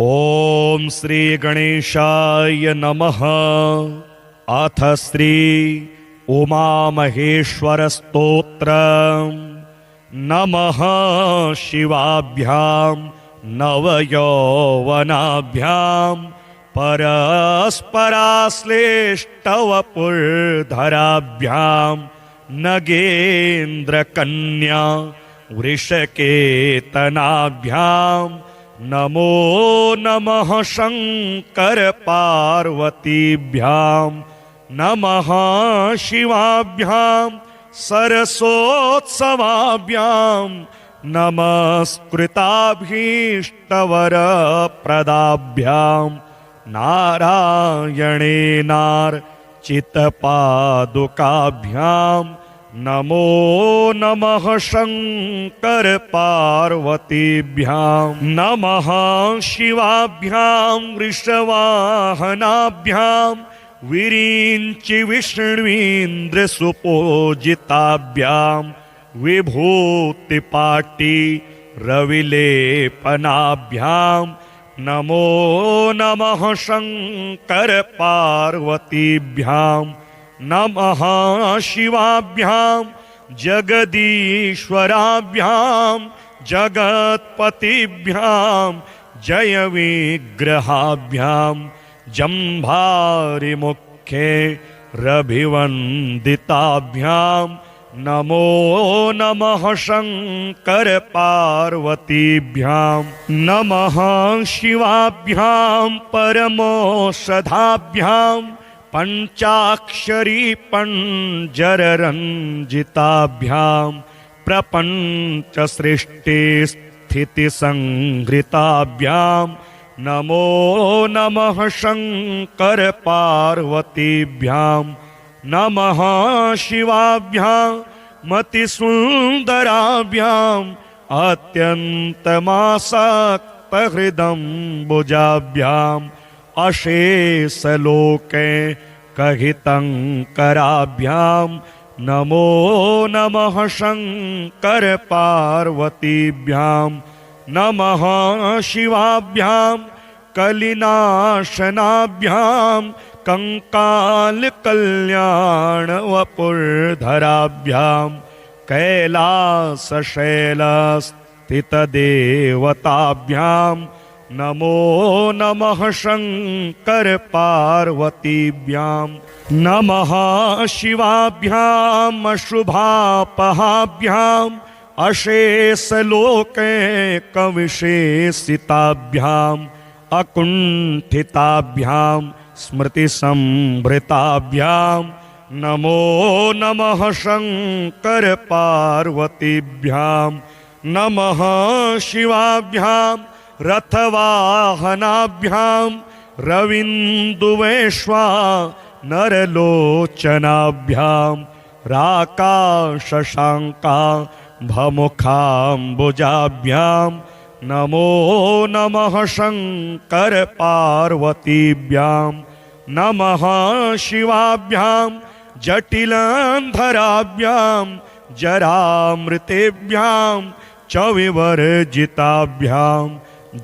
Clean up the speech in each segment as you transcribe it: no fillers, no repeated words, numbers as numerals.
ओम श्री गणेशाय नमः। अथ श्री उमा महेश्वर स्तोत्र। नमः शिवाभ्यां नवयौवनाभ्यां परस्पराश्लेष्टवपुर्धराभ्यां नगेन्द्रकन्या वृषकेतनाभ्यां नमो नमः शंकर पार्वतीभ्यां नमः शिवाभ्यां सरसोत्सवाभ्यां नमस्कृताभीष्टवरप्रदाभ्यां नारायणेनार्चितपादुकाभ्यां नमो नमः शंकर पार्वतीभ्यां नमः शिवाभ्यां वृषवाहनाभ्यां विरिञ्चि विष्णुवीन्द्र सुपूजिताभ्यां विभूतिपाटी रविलेपनाभ्यां नमो नमः शंकर पार्वतीभ्यां नमः शिवाभ्यां जगदीश्वराभ्यां जगत्पतिभ्यां जय विग्रहाभ्यां जम्भारिमुखे रभिवन्दिताभ्यां नमो नमः शंकर पार्वतीभ्यां नमः शिवाभ्यां परमोषधाभ्यां पंचाक्षरी पंजररंजिताभ्यां प्रपंच सृष्टि स्थिति संहृताभ्यां नमो नमः शंकर पार्वतीभ्यां नमः शिवाभ्यां मतिसुंदराभ्यां अत्यन्तमासक्तहृदम्बुजाभ्यां अशेषलोके कहितङ्कराभ्यां नमो नमः शंकर पार्वतीभ्यां नमः शिवाभ्यां कलिनाशनाभ्यां कंकालकल्याणवपुर्धराभ्यां कैलासशैलस्थितदेवताभ्यां नमो नमः शंकर पार्वतीभ्यां नमः शिवाभ्यां अशुभापहाभ्यां अशेषलोके कविशेषिताभ्यां अकुण्ठिताभ्यां स्मृतिसंभृताभ्यां नमो नमः शंकर पार्वतीभ्यां नमः शिवाभ्यां रथवाहनाभ्यां रविन्दुवेश्वा नरलोचनाभ्यां राकाशशाङ्का भमुखाम्बुजाभ्यां नमो नमः शंकर पार्वतीभ्यां नमः शिवाभ्यां जटिलान्धराभ्यां जरामृतेभ्यां च विवर्जिताभ्यां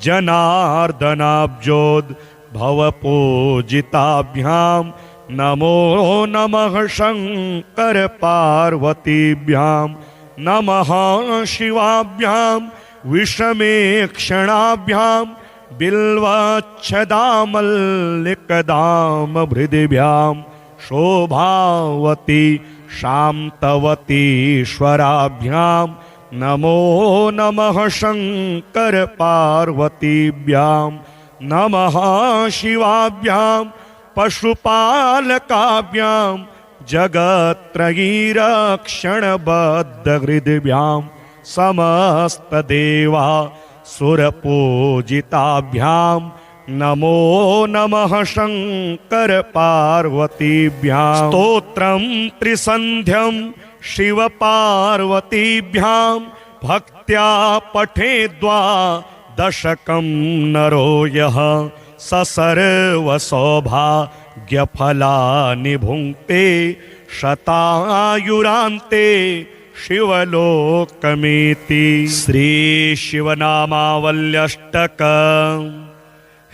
जनार्दनाब्जोद्भवपूजिताभ्यां नमो नमः शंकर पार्वतीभ्यां नमः शिवाभ्यां विषमेक्षणाभ्यां बिल्वच्छदामल्लिकदामभृदिभ्यां शोभावती शान्तवतीश्वराभ्यां नमो नमः शंकर पार्वतीभ्यां नमः शिवाभ्यां पशुपालकाभ्यां जगत्त्रयीरक्षणबद्धहृदिभ्यां समस्तदेवा सुरपूजिताभ्यां नमो नमः शंकर पार्वतीभ्यां स्तोत्रं त्रिसन्ध्यं शिवपार्वतीभ्यां भक्त्या पठेद्वा दशकं नरो यः स सर्वसौभाग्यफलानि भुङ्क्ते शतायुरान्ते शिवलोकमेति। श्री शिवनामावल्यष्टक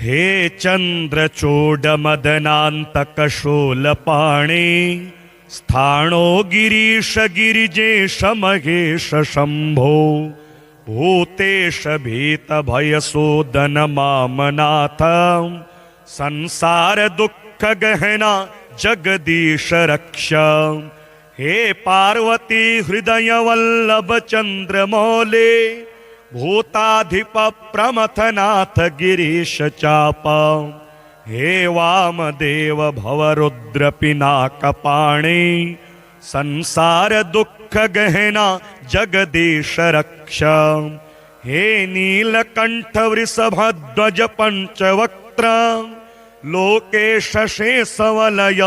हे चन्द्रचूडमदनान्तकशूलपाणे स्थाणो गिरीश गिरिजेश महेश शम्भो भूतेश भीतभयसूदन मामनाथ संसार दुःख गहना जगदीश रक्ष। हे पार्वती हृदय वल्लभ चंद्रमौले भूताधिप प्रमथनाथ गिरीश चापा। हे वामदेव भवरुद्र पिनाकपाणे संसार दुःख गहना जगदीश रक्ष। हे नीलकंठ वृषभध्वज पंचवक्त्र लोकेश शेषवलय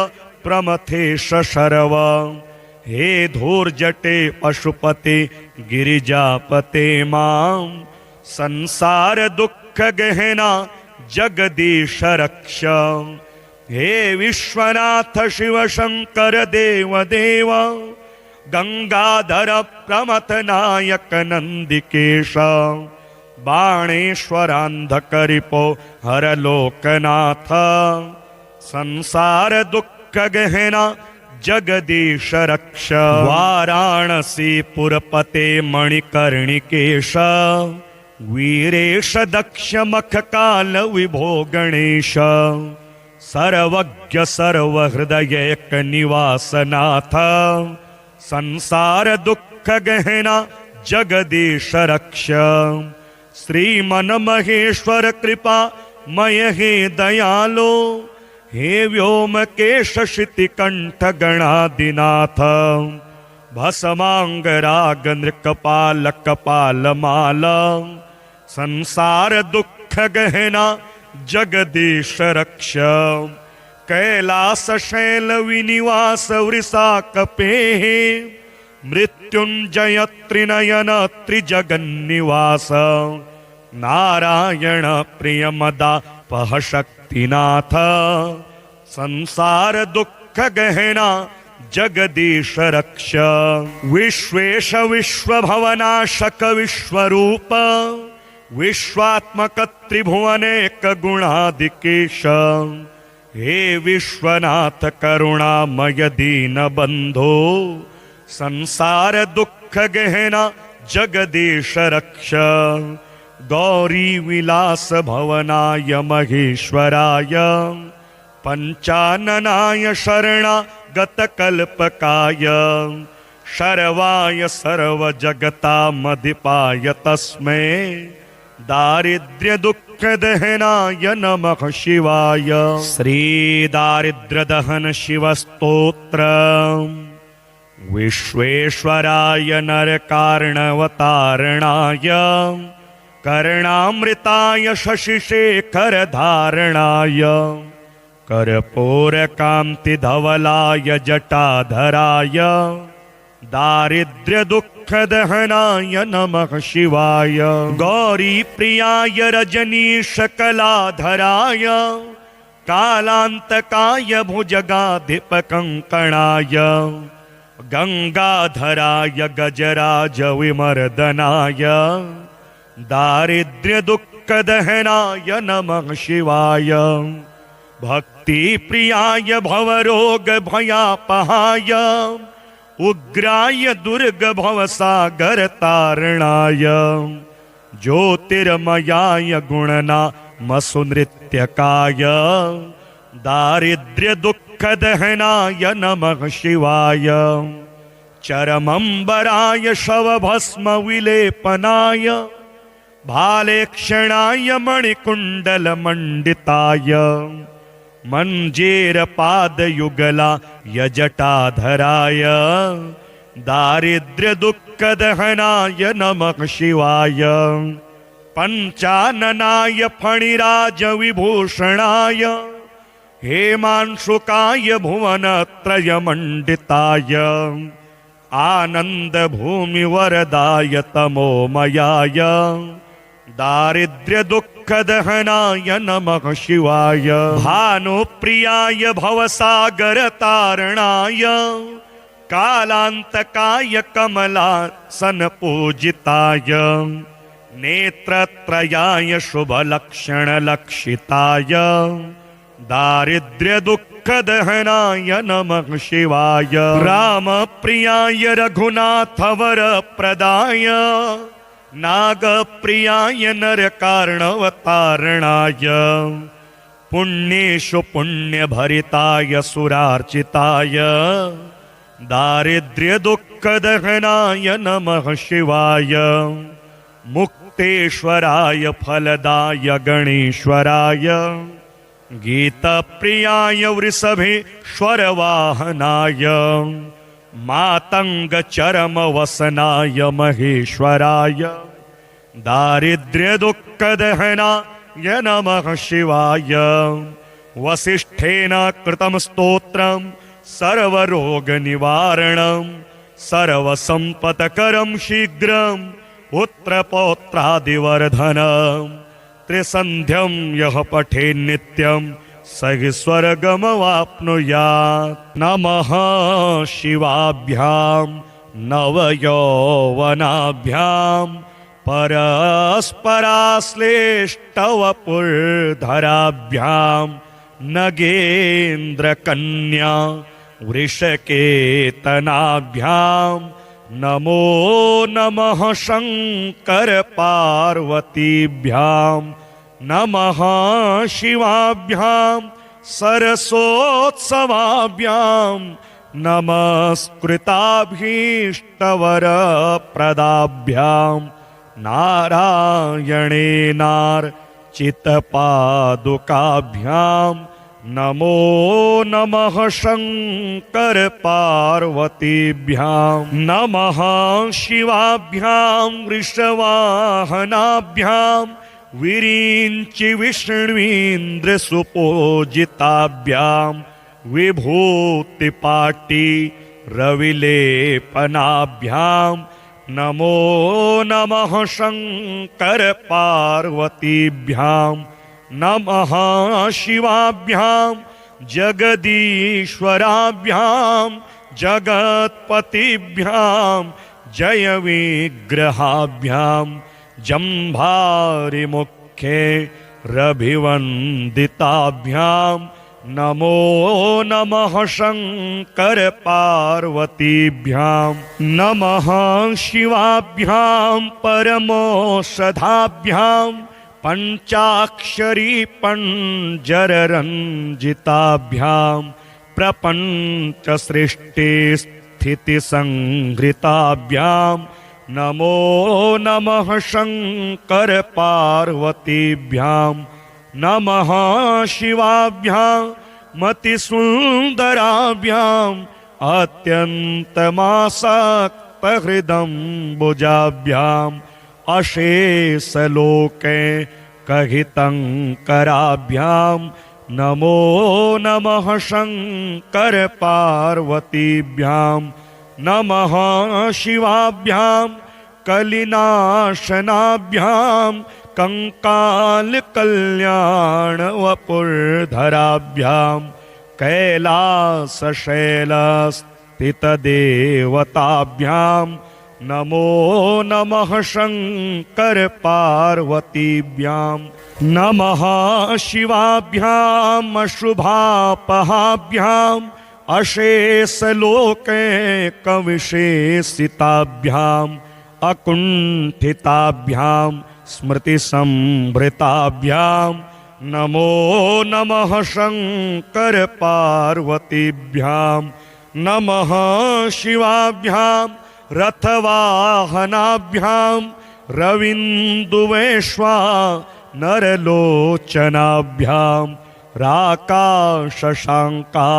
प्रमथेश शर्व। हे धूर्जटे पशुपते गिरिजापते मां संसार दुःख गहना जगदीश रक्ष। हे विश्वनाथ शिव शंकर देव देव गंगाधर प्रमथ नायक नंदिकेश बाणेश्वरांधकरिपो हर लोकनाथ संसार दुःख गहना जगदीश रक्ष। वाराणसी पुरपते मणिकर्णिकेश वीरेश दक्ष मखकाल विभो गणेश सर्वज्ञ सर्वहृदयक निवासनाथ संसार दुःख गहना जगदीश रक्ष। श्रीमन महेश्वर कृपा मय हे दयालो हे व्योमकेश शितिकंठ गणादिनाथ भस्मांग राग नृकपाल कपाल माल संसार दुःख गहना जगदीश रक्ष। कैलास शैल विनिवास वृषा कपेः मृत्युंजय त्रिनयन त्रिजगन्निवास नारायण प्रिय मदापह शक्तिनाथ संसार दुःख गहना जगदीश रक्ष। विश्वेश विश्वभवनाशक विश्वरूप विश्वात्मक त्रिभुवनेक गुणादिकेश हे विश्वनाथ करुणामय दीन बंधो संसार दुःख गहना जगदीश रक्ष। गौरी विलास भवनाय महेश्वराय पंचाननाय शरणागत कल्पकाय शर्वाय सर्व जगतामधिपाय तस्मै दारिद्र्य दुःख दहनाय नमः शिवाय। श्री दारिद्र्य दहन शिव स्तोत्र। विश्वेश्वराय नरकार्णवतारणाय कर्णामृताय शशिशेखर धारणाय कर्पूर कांति धवलाय जटाधराय दारिद्र्य दुःख दहनाय नमः शिवाय। गौरी प्रियाय रजनीश कलाधराय कालांतकाय भुजगाधिप कंकणाय गंगाधराय गजराज विमर्दनाय दारिद्र्य दुःख दहनाय नमः शिवाय। भक्ति प्रियाय भवरोग भयापहाय उग्राय दुर्ग भवसागर तारणाय ज्योतिर्मयाय गुणनामसुनृत्यकाय दारिद्र्य दुःख दहनाय नमः शिवाय। चरमंबराय शवभस्म विलेपनाय भालेक्षणाय मणिकुंडल मंडिताय मंजेर पादयुगला यजटाधराय दारिद्र्य दुःख दहनाय नमः शिवाय। पंचाननाय फणिराज विभूषणाय हेमांशुकाय भुवनत्रय मंडिताय आनंद भूमि वरदाय तमोमयाय दारिद्र्य दुःख दहनाय नमः शिवाय। भानुप्रियाय भवसागर तारणाय कालांतकाय कमलासन पूजिताय नेत्रत्रयाय शुभलक्षणलक्षिताय दारिद्र्यदुःखदहनाय नमः शिवाय। रामप्रियाय रघुनाथवरप्रदाय नागप्रियाय नरकार्णवतारणाय पुण्येषु पुण्यभरिताय सुरार्चिताय दारिद्र्यदुःखदहनाय नमः शिवाय। मुक्तेश्वराय फलदाय गणेश्वराय गीतप्रियाय वृषभेश्वरवाहनाय मातङ्गचरमवसनाय महेश्वराय दारिद्र्यदुःखदहनाय नमः शिवाय। वसिष्ठेन कृतं स्तोत्रं सर्वरोगनिवारणं सर्वसम्पत्करं शीघ्रं पुत्रपौत्रादिवर्धनं त्रिसन्ध्यं यः पठेन्नित्यं स हि स्वर्गमवाप्नुयात्। नमः शिवाभ्यां नवयौवनाभ्यां परस्पराश्लेष्टवपुर्धराभ्यां नगेन्द्रकन्या वृषकेतनाभ्यां नमो नमः शङ्कर पार्वतीभ्यां। नमः शिवाभ्यां सरसोत्सवाभ्यां नमस्कृताभीष्टवरप्रदाभ्यां नारायणेनार्चितपादुकाभ्यां नमो नमः शङ्कर पार्वतीभ्यां। नमः शिवाभ्यां वृषवाहनाभ्यां विरिञ्चि विष्णुवीन्द्रसुपूजिताभ्यां विभूतिपाटी रविलेपनाभ्यां नमो नमः शङ्कर पार्वतीभ्यां। नमः शिवाभ्यां जगदीश्वराभ्यां जगत्पतिभ्यां जयविग्रहाभ्यां जम्भारिमुखे रभिवन्दिताभ्यां नमो नमः शङ्कर पार्वतीभ्यां। नमः शिवाभ्यां परमोषधाभ्यां पञ्चाक्षरी पञ्जररञ्जिताभ्यां प्रपञ्चसृष्टिस्थितिसंहृताभ्यां नमो नमः शङ्कर पार्वतीभ्यां। नमः शिवाभ्यां मतिसुन्दराभ्याम् अत्यन्तमासक्तहृदम्बुजाभ्याम् अशेषलोके कहितङ्कराभ्यां नमो नमः शङ्कर पार्वतीभ्यां। नमः शिवाभ्यां कलिनाशनाभ्यां कंकालकल्याणवपुर्धराभ्यां कैलासशैलस्थितदेवताभ्यां नमो नमः शङ्कर पार्वतीभ्यां। नमः शिवाभ्याम् अशुभापहाभ्याम् अशेषलोके कविशेषिताभ्याम् अकुण्ठिताभ्यां स्मृतिसंभृताभ्यां नमो नमः शङ्कर पार्वतीभ्यां। नमः शिवाभ्यां रथवाहनाभ्यां रविन्दुवेश्वा नरलोचनाभ्यां राकाशशाङ्का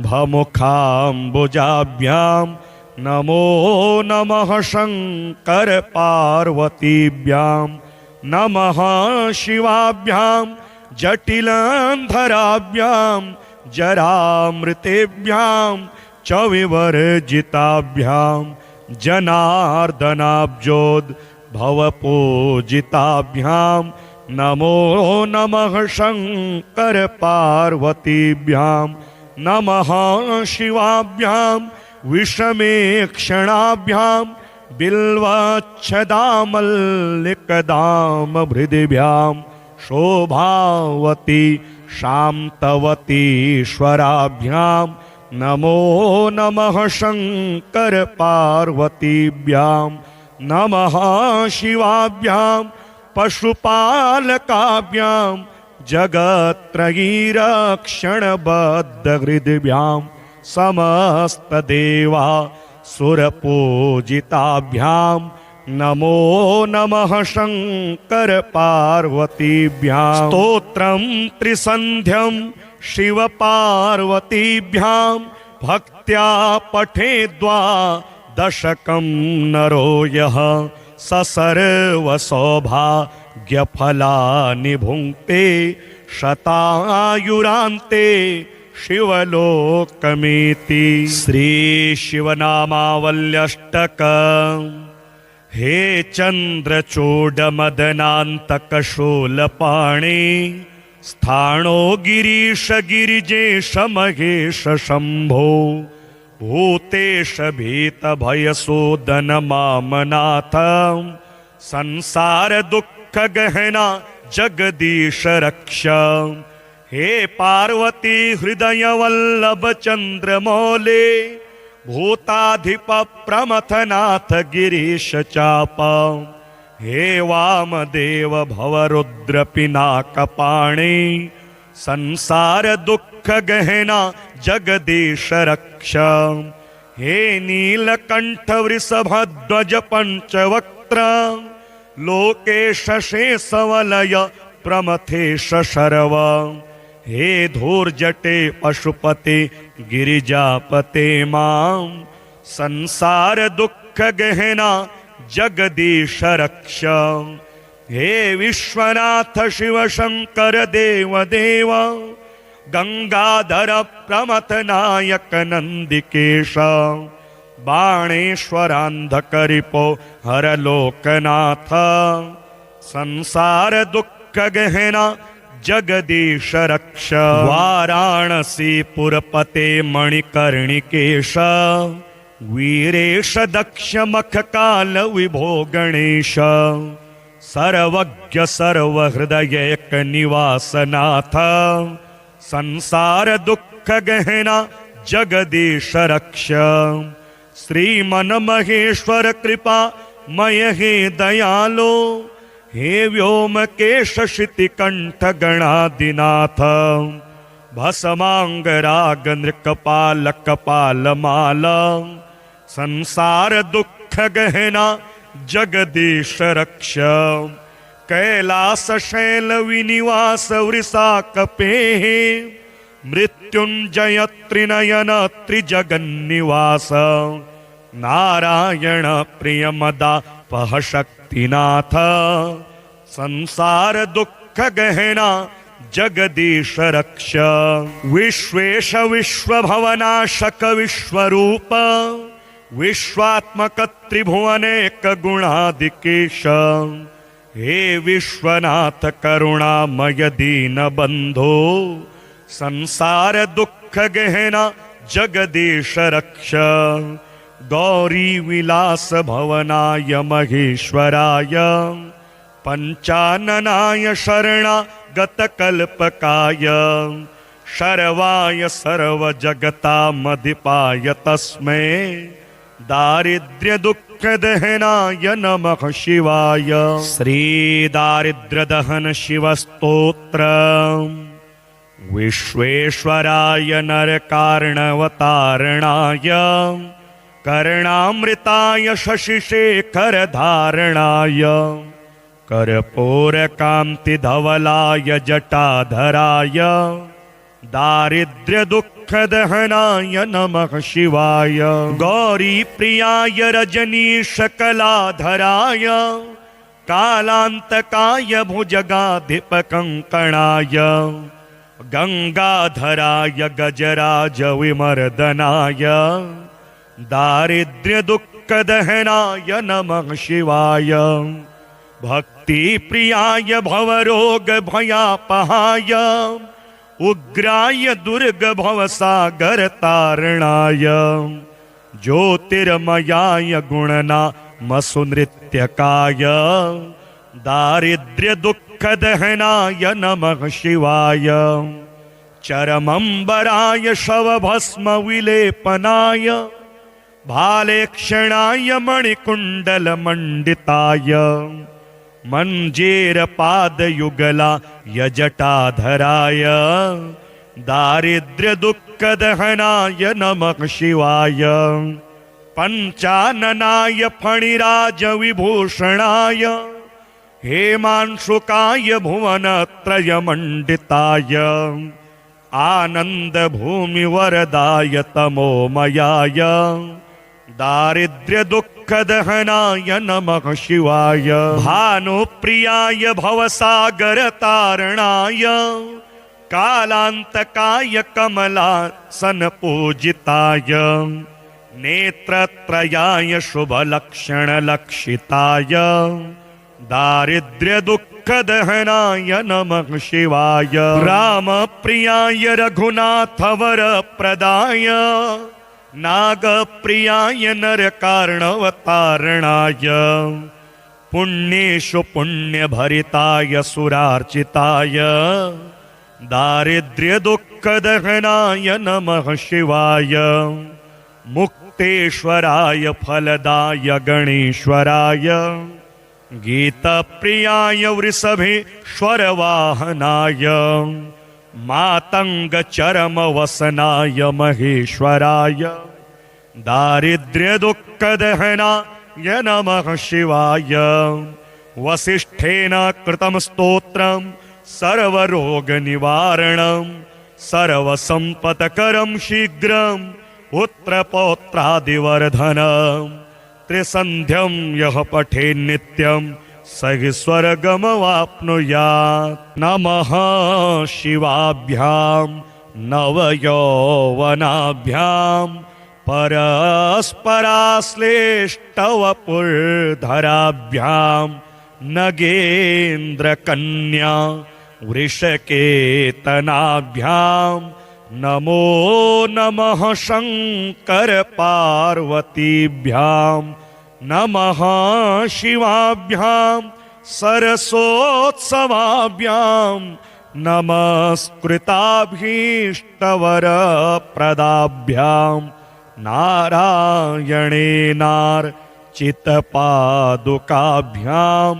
भमुखाम्बुजाभ्यां नमो नमः शङ्कर पार्वतीभ्यां। नमः शिवाभ्यां जटिलान्धराभ्यां जरामृतेभ्यां च विवर्जिताभ्यां जनार्दनाब्जोद्भवपूजिताभ्यां नमो नमः शङ्कर पार्वतीभ्यां। नमः शिवाभ्यां विषमेक्षणाभ्यां बिल्वच्छदामल्लिकदामभृदिभ्यां शोभावती शान्तवतीश्वराभ्यां नमो नमः शङ्कर पार्वतीभ्यां नमः शिवाभ्यां पशुपालकाभ्यां जगत्त्रयीरक्षणबद्धहृदिभ्यां समस्तदेवा सुरपूजिताभ्यां नमो नमः शङ्कर पार्वतीभ्यां स्तोत्रं त्रिसन्ध्यं शिव पार्वतीभ्यां भक्त्या पठेद्वा दशकं नरो यः स सर्वसौभाग्यफलानि भुङ्क्ते शतायुरान्ते शिवलोकमेति। श्री शिवनामावल्यष्टक। हे चन्द्रचूडमदनान्तकशूलपाणे स्थाणो गिरीश गिरिजेश महेश शम्भो भूतेश भीतभयसूदन मामनाथ संसार दुःख गहना जगदीश रक्ष। हे पार्वती हृदय वल्लभ चंद्रमौले भूताधिप प्रमथनाथ गिरीश चाप। हे वामदेव भवरुद्र पिनाकपाणे संसार दुःख गहना जगदीश रक्ष। हे नीलकंठ वृषभध्वज पंचवक्त्र लोकेश शेषवलय प्रमथेश शर्व। हे धूर्जटे पशुपते गिरिजापते मां संसार दुःख गहना जगदीश रक्ष। हे विश्वनाथ शिव शंकर देव देव गंगाधर प्रमथ नायक नंदिकेश बाणेश्वरांधकरिपो हर लोकनाथ संसार दुःख गहना जगदीश रक्ष। वाराणसी पुरपते मणिकर्णिकेश वीरेश दक्ष मखकाल विभो गणेश सर्वज्ञ सर्वहृदयक निवासनाथ संसार दुःख गहना जगदीश रक्ष। श्रीमन महेश्वर कृपा मय हे दयालो हे व्योमकेश शितिकंठ गणादिनाथ भस्मांगराग नृकपाल कपाल माला संसार दुःख गहना जगदीश रक्ष। कैलास शैल विनिवास वृषाकपेः मृत्युंजय त्रिनयन त्रिजगन्निवास नारायण प्रियमदा पह शक्तिनाथ संसार दुःख गहना जगदीश रक्ष। विश्वेश विश्वभवनाशक विश्वरूप विश्वात्मक त्रिभुवनेक गुणादिकेश हे विश्वनाथ करुणामय दीन बंधो संसार दुःख गहना जगदीश रक्ष। गौरी विलास भवनाय महेश्वराय पंचाननाय शरणागत कल्पकाय शर्वाय सर्व जगतामधिपाय तस्मै दारिद्र्य दुःख दहनाय नमः शिवाय। श्री दारिद्र्य दहन शिव स्तोत्र। विश्वेश्वराय नर कारणवतारणाय कर्णामृताय शशिशेखर धारणाय कर्पूर कांति धवलाय जटाधराय दारिद्र्य दुःख दहनाय नमः शिवाय। गौरी प्रियाय रजनीश कलाधराय कालांतकाय भुजगाधिप कंकणाय गंगाधराय गजराज विमर्दनाय दारिद्र्य दुःख दहनाय नमः शिवाय। भक्ति प्रियाय भवरोग भयापहाय उग्राय दुर्ग भवसागर तारणाय ज्योतिर्मयाय गुणना मसुनृत्यकाय दारिद्र्य दुःख दहनाय नमः शिवाय चरमंबराय शवभस्म विलेपनाय भालेक्षणाय मणिकुंडल मंडिताय मंजेर पादयुगला यजटाधराय दारिद्र्य दुःख दहनाय नमः शिवाय पंचाननाय फणिराज विभूषणाय हेमांशुकाय भुवनत्रय मंडिताय आनंद भूमि वरदाय तमोमयाय दारिद्र्य दुःख दहनाय नमः शिवाय भानुप्रियाय भवसागर तारणाय कालांतकाय कमलासन पूजिताय नेत्रत्रयाय शुभलक्षण लक्षिताय दारिद्र्य दुःख दहनाय नमः शिवाय रामप्रियाय रघुनाथ वर प्रदाय नागप्रियाय नरकार्णवतारणाय पुण्येषु पुण्यभरिताय सुरार्चिताय दारिद्र्य दुःख दहनाय नमः शिवाय मुक्तेश्वराय फलदाय गणेश्वराय गीतप्रियाय वृषभेश्वर वाहनाय मातंग चरम वसनाय महेश्वराय दारिद्र्य दुःख दहनाय नमः शिवाय वसिष्ठेन कृतं स्तोत्रं सर्वरोग निवारणं सर्वसंपत्करं शीघ्रं पुत्रपौत्रादिवर्धनं त्रिसन्ध्यं यः पठे नित्यं स स्वर्गमवाप्नुयात् नमः शिवाभ्यां नवयौवनाभ्यां परस्पराश्लेष्टवपुर्धराभ्यां नगेन्द्रकन्या वृषकेतनाभ्यां नमो नमः शंकर पार्वतीभ्यां नमः शिवाभ्यां सरसोत्सवाभ्यां नमस्कृताभीष्टवरप्रदाभ्यां नारायणेनार्चितपादुकाभ्यां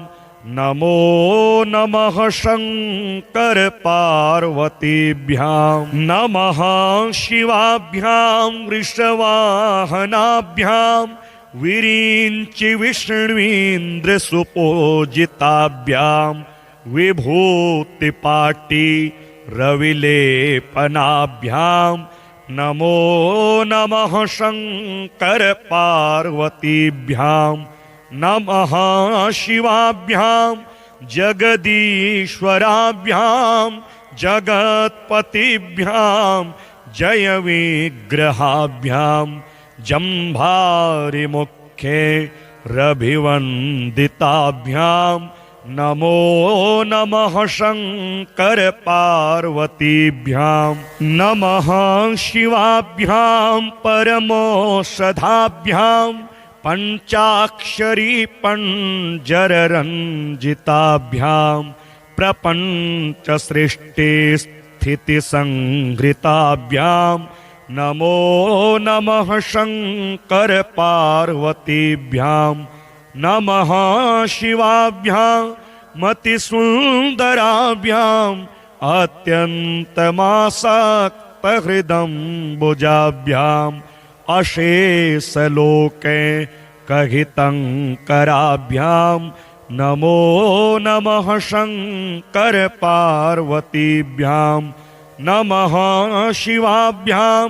नमो नमः शंकर पार्वतीभ्यां नमः शिवाभ्यां वृषवाहनाभ्यां विरिञ्चि विष्णुवीन्द्र सुपूजिताभ्यां विभूतिपाटी रविलेपनाभ्यां नमो नमः शंकर पार्वतीभ्यां नमः शिवाभ्यां जगदीश्वराभ्यां जगत्पतिभ्यां जय विग्रहाभ्यां जम्भारिमुखे रभिवन्दिताभ्यां नमो नमः शंकर पार्वतीभ्यां नमः शिवाभ्यां परमोषधाभ्यां पंचाक्षरी पंजररंजिताभ्यां प्रपंच सृष्टि स्थिति संहृताभ्यां नमो नमः शंकर पार्वतीभ्यां नमः शिवाभ्यां मतिसुन्दराभ्यां अत्यन्तमासक्तहृदम्बुजाभ्यां अशेषलोके कहितङ्कराभ्यां नमो नमः शंकर पार्वतीभ्यां नमः शिवाभ्यां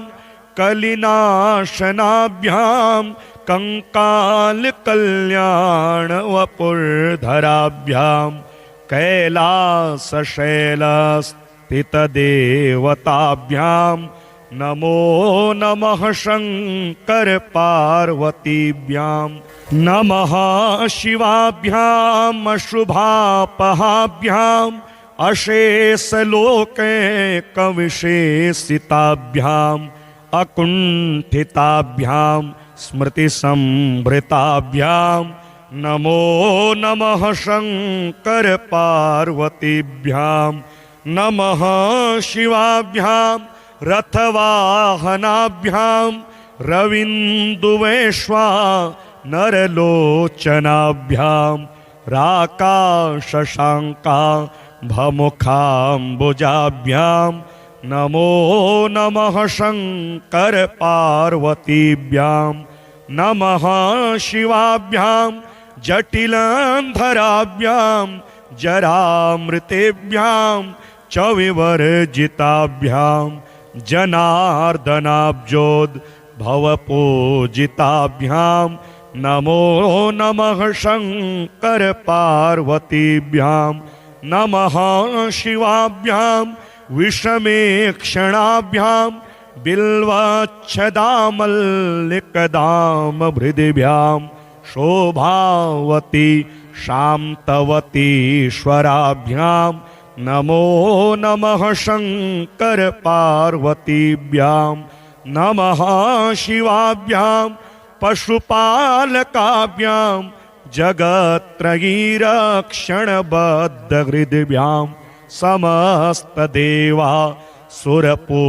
कलिनाशनाभ्यां कंकालकल्याणवपुर्धराभ्यां कैलासशैलस्थितदेवताभ्यां नमो नमः शंकर पार्वतीभ्यां नमः शिवाभ्यां अशुभापहाभ्यां अशेषलोके कविशेषिताभ्यां अकुण्ठिताभ्यां स्मृतिसंभृताभ्यां नमो नमः शंकर पार्वतीभ्यां नमः शिवाभ्यां रथवाहनाभ्यां रविन्दुवेश्वा नरलोचनाभ्यां राकाशशांका भमुखाम्बुजाभ्यां नमो नमः शंकर पार्वतीभ्यां नमः शिवाभ्यां जटिलान्धराभ्यां जरामृतेभ्यां च विवर्जिताभ्यां जनार्दनाब्जोद्भवपूजिताभ्यां नमो नमः शंकर पार्वतीभ्यां नमः शिवाभ्यां विषमेक्षणाभ्यां बिल्वच्छदामल्लिकदामभृदिभ्यां शोभावती शान्तवतीश्वराभ्यां नमो नमः शंकर पार्वतीभ्यां नमः शिवाभ्यां पशुपालकाभ्यां जगत्त्रयीरक्षणबद्धहृदिभ्यां समस्तदेवा सुरपूजिताभ्यां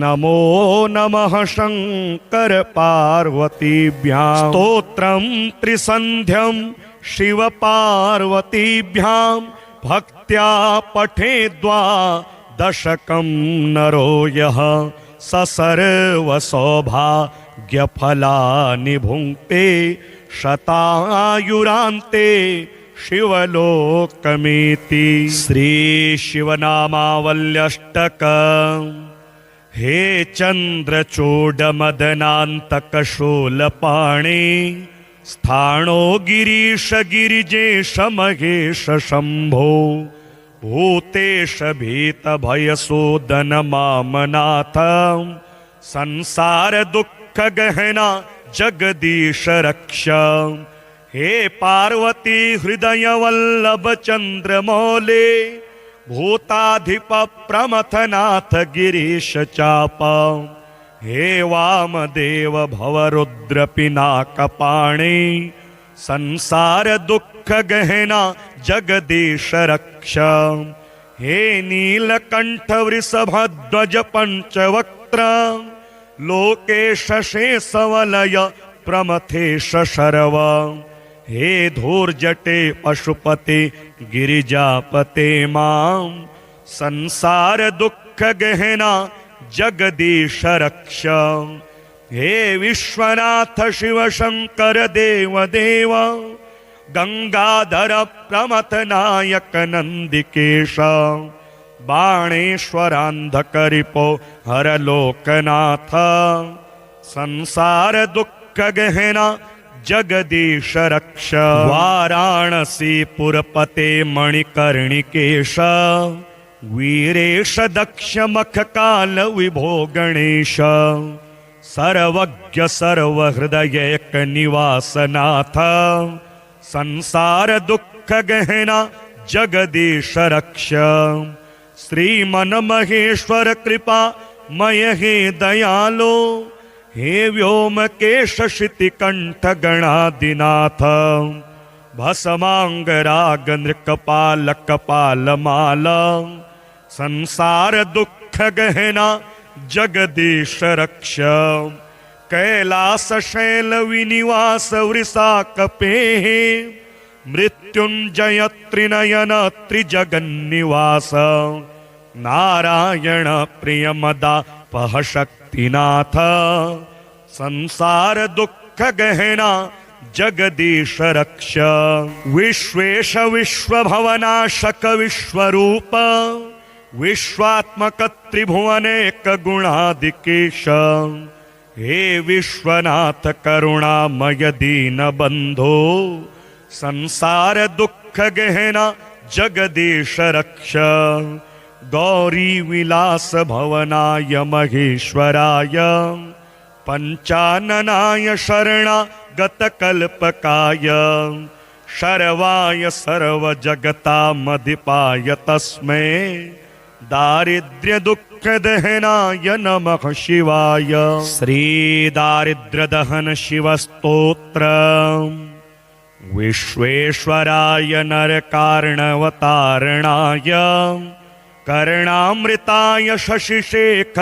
नमो नमः शंकर पार्वतीभ्यां स्तोत्रं त्रिसन्ध्यं शिवपार्वतीभ्यां भक्त्या पठेद्वा दशकं नरो यः स सर्वसौभाग्यफलानि भुङ्क्ते शतायुरान्ते शिवलोकमेति। श्री शिवनामावल्यष्टक। हे चन्द्रचूडमदनान्तकशूलपाणे स्थाणो गिरीश गिरिजेश महेश शम्भो भूतेश भीतभयसूदन मामनाथ संसार दुःख गहना जगदीश रक्ष। हे पार्वती हृदय वल्लभ चंद्रमौले भूताधिप प्रमथनाथ गिरीश चाप। हे वामदेव भवरुद्र पिनाकपाणे संसार दुःख गहना जगदीश रक्ष। हे नीलकंठ वृषभध्वज पंचवक्त्र लोकेश शेषवलय प्रमथेश शर्व। हे धूर्जटे पशुपते गिरिजापते मां संसार दुःख गहना जगदीश रक्ष। हे विश्वनाथ शिव शंकर देव देव गंगाधर प्रमथ नायक नंदिकेश बाणेश्वरांधकरिपो हर लोकनाथ संसार दुःख गहना जगदीश रक्ष। वाराणसी पुरपते मणिकर्णिकेश वीरेश दक्ष मखकाल विभो गणेश सर्वज्ञ सर्वहृदयक निवासनाथ संसार दुःख गहना जगदीश रक्ष। श्रीमन महेश्वर कृपा मय हे दयालो हे व्योमकेश शितिकंठ गणादिनाथ भस्मांगराग नृकपाल कपाल माल संसार दुःख गहना जगदीश रक्ष। कैलास शैल विनिवास वृषा कपेः मृत्युंजय त्रिनयन त्रिजगन्निवास नारायण प्रिय मदापह शक्तिनाथ संसार दुःख गहना जगदीश रक्ष। विश्वेश विश्वभवनाशक विश्वरूप विश्वात्मक त्रिभुवनेक गुणादिकेश हे विश्वनाथ करुणामय दीन बंधो संसार दुःख गहना जगदीश रक्ष। गौरी विलास भवनाय महेश्वराय पंचाननाय शरणागत कल्पकाय शर्वाय सर्व जगतामधिपाय तस्मै दारिद्र्य दुःख दुःखदहनाय नमः शिवाय। श्रीदारिद्र्यदहन शिवस्तोत्र। विश्वेश्वराय नरकार्णवतारणाय कर्णामृताय शशिशेखरधारणाय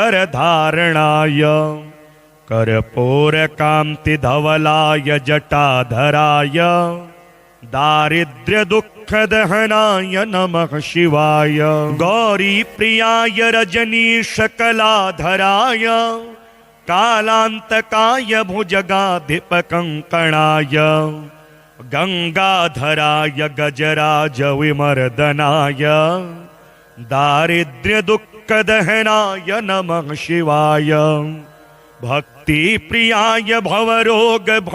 कर्पूरकान्तिधवलाय जटाधराय दारिद्र्यदुःखदहनाय नमः शिवाय। गौरीप्रियाय रजनीशकलाधराय कालान्तकाय भुजगाधिपकङ्कणाय गंगाधराय गजराज विमर्दनाय दारिद्र्यदुःखदहनाय नमः शिवाय। भक्तिप्रियाय भवरोगभयापहाय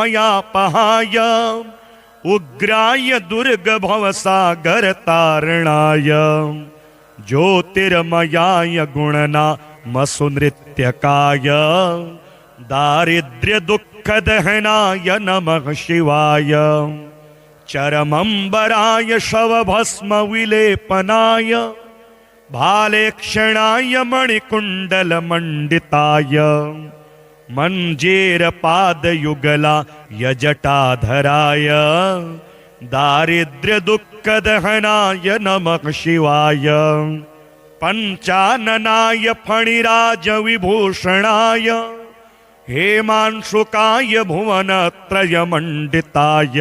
उग्राय दुर्गभवसागरतारणाय ज्योतिर्मयाय गुणनामसुनृत्यकाय दारिद्र्यदुःखदहनाय नमः शिवाय। चरमंबराय शवभस्मविलेपनाय भालेक्षणाय मणिकुण्डलमण्डिताय मञ्जेरपादयुगलाय जटाधराय दारिद्र्यदुःखदहनाय नमः शिवाय। पञ्चाननाय फणिराजविभूषणाय हेमांशुकाय भुवनत्रयमण्डिताय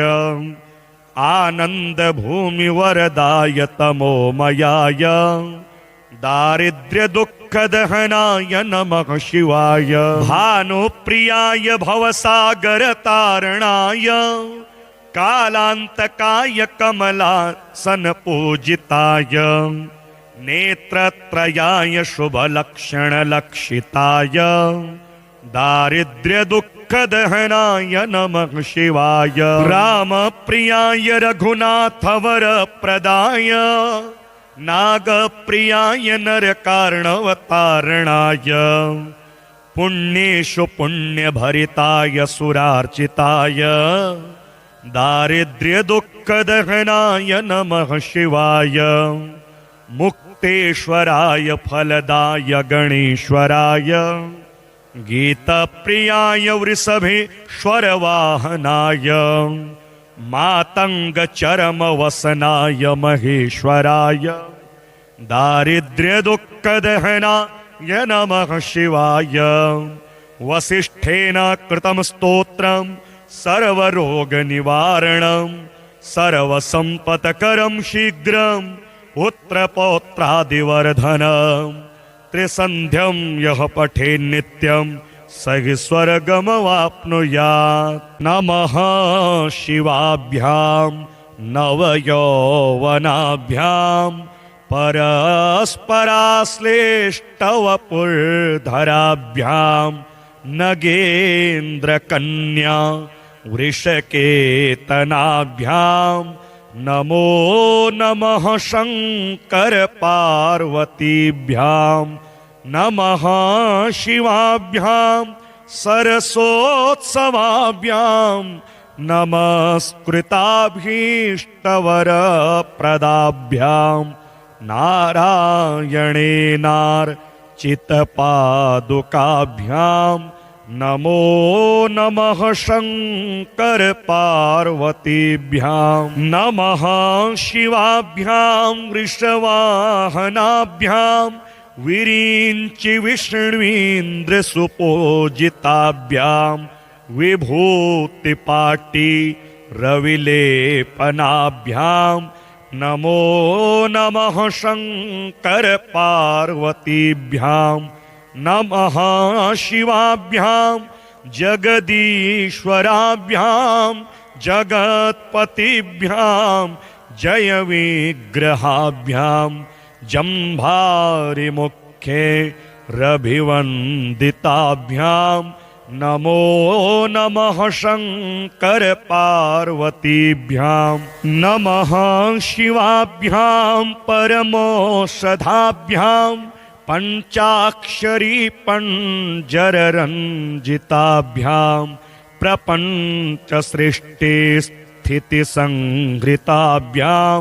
आनन्दभूमिवरदाय तमोमयाय दारिद्र्यदुःखदहनाय नमः शिवाय। भानुप्रियाय भवसागरतारणाय कालान्तकाय कमलासनपूजिताय नेत्रत्रयाय शुभलक्षणलक्षिताय दारिद्र्यदुःखदहनाय नमः शिवाय। रामप्रियाय रघुनाथवरप्रदाय नागप्रियाय नरकार्णवतारणाय पुण्येषु पुण्यभरिताय सुरार्चिताय दारिद्र्यदुःखदहनाय नमः शिवाय। मुक्तेश्वराय फलदाय गणेश्वराय गीतप्रियाय वृषभेश्वरवाहनाय मातङ्गचरमवसनाय महेश्वराय दारिद्र्यदुःखदहनाय नमः शिवाय। वसिष्ठेन कृतं स्तोत्रं सर्वरोगनिवारणं सर्वसम्पत्करं शीघ्रं पुत्रपौत्रादिवर्धनम् त्रिसन्ध्यं यः पठेन्नित्यं स हि स्वर्गमवाप्नुयात्। नमः शिवाभ्यां नवयौवनाभ्यां परस्पराश्लेष्टवपुर्धराभ्यां नगेन्द्रकन्या वृषकेतनाभ्यां नमो नमः शंकर पार्वतीभ्यां नमः शिवाभ्यां सरसोत्सवाभ्यां नमस्कृताभीष्टवरप्रदाभ्यां नारायणेनार्चितपादुकाभ्यां नमो नमः शंकर पार्वतीभ्यां नमः शिवाभ्यां वृषवाहनाभ्यां विरिञ्चि विष्णुवीन्द्रसुपूजिताभ्यां विभूतिपाटी रविलेपनाभ्यां नमो नमः शंकर पार्वतीभ्यां नमः शिवाभ्यां जगदीश्वराभ्यां जगत्पतिभ्यां जय विग्रहाभ्यां जम्भारिमुखे रभिवन्दिताभ्यां नमो नमः शंकर पार्वतीभ्यां नमः शिवाभ्यां परमोषधाभ्यां पंचाक्षरी पंजररंजिताभ्यां प्रपंच सृष्टि स्थिति संहृताभ्यां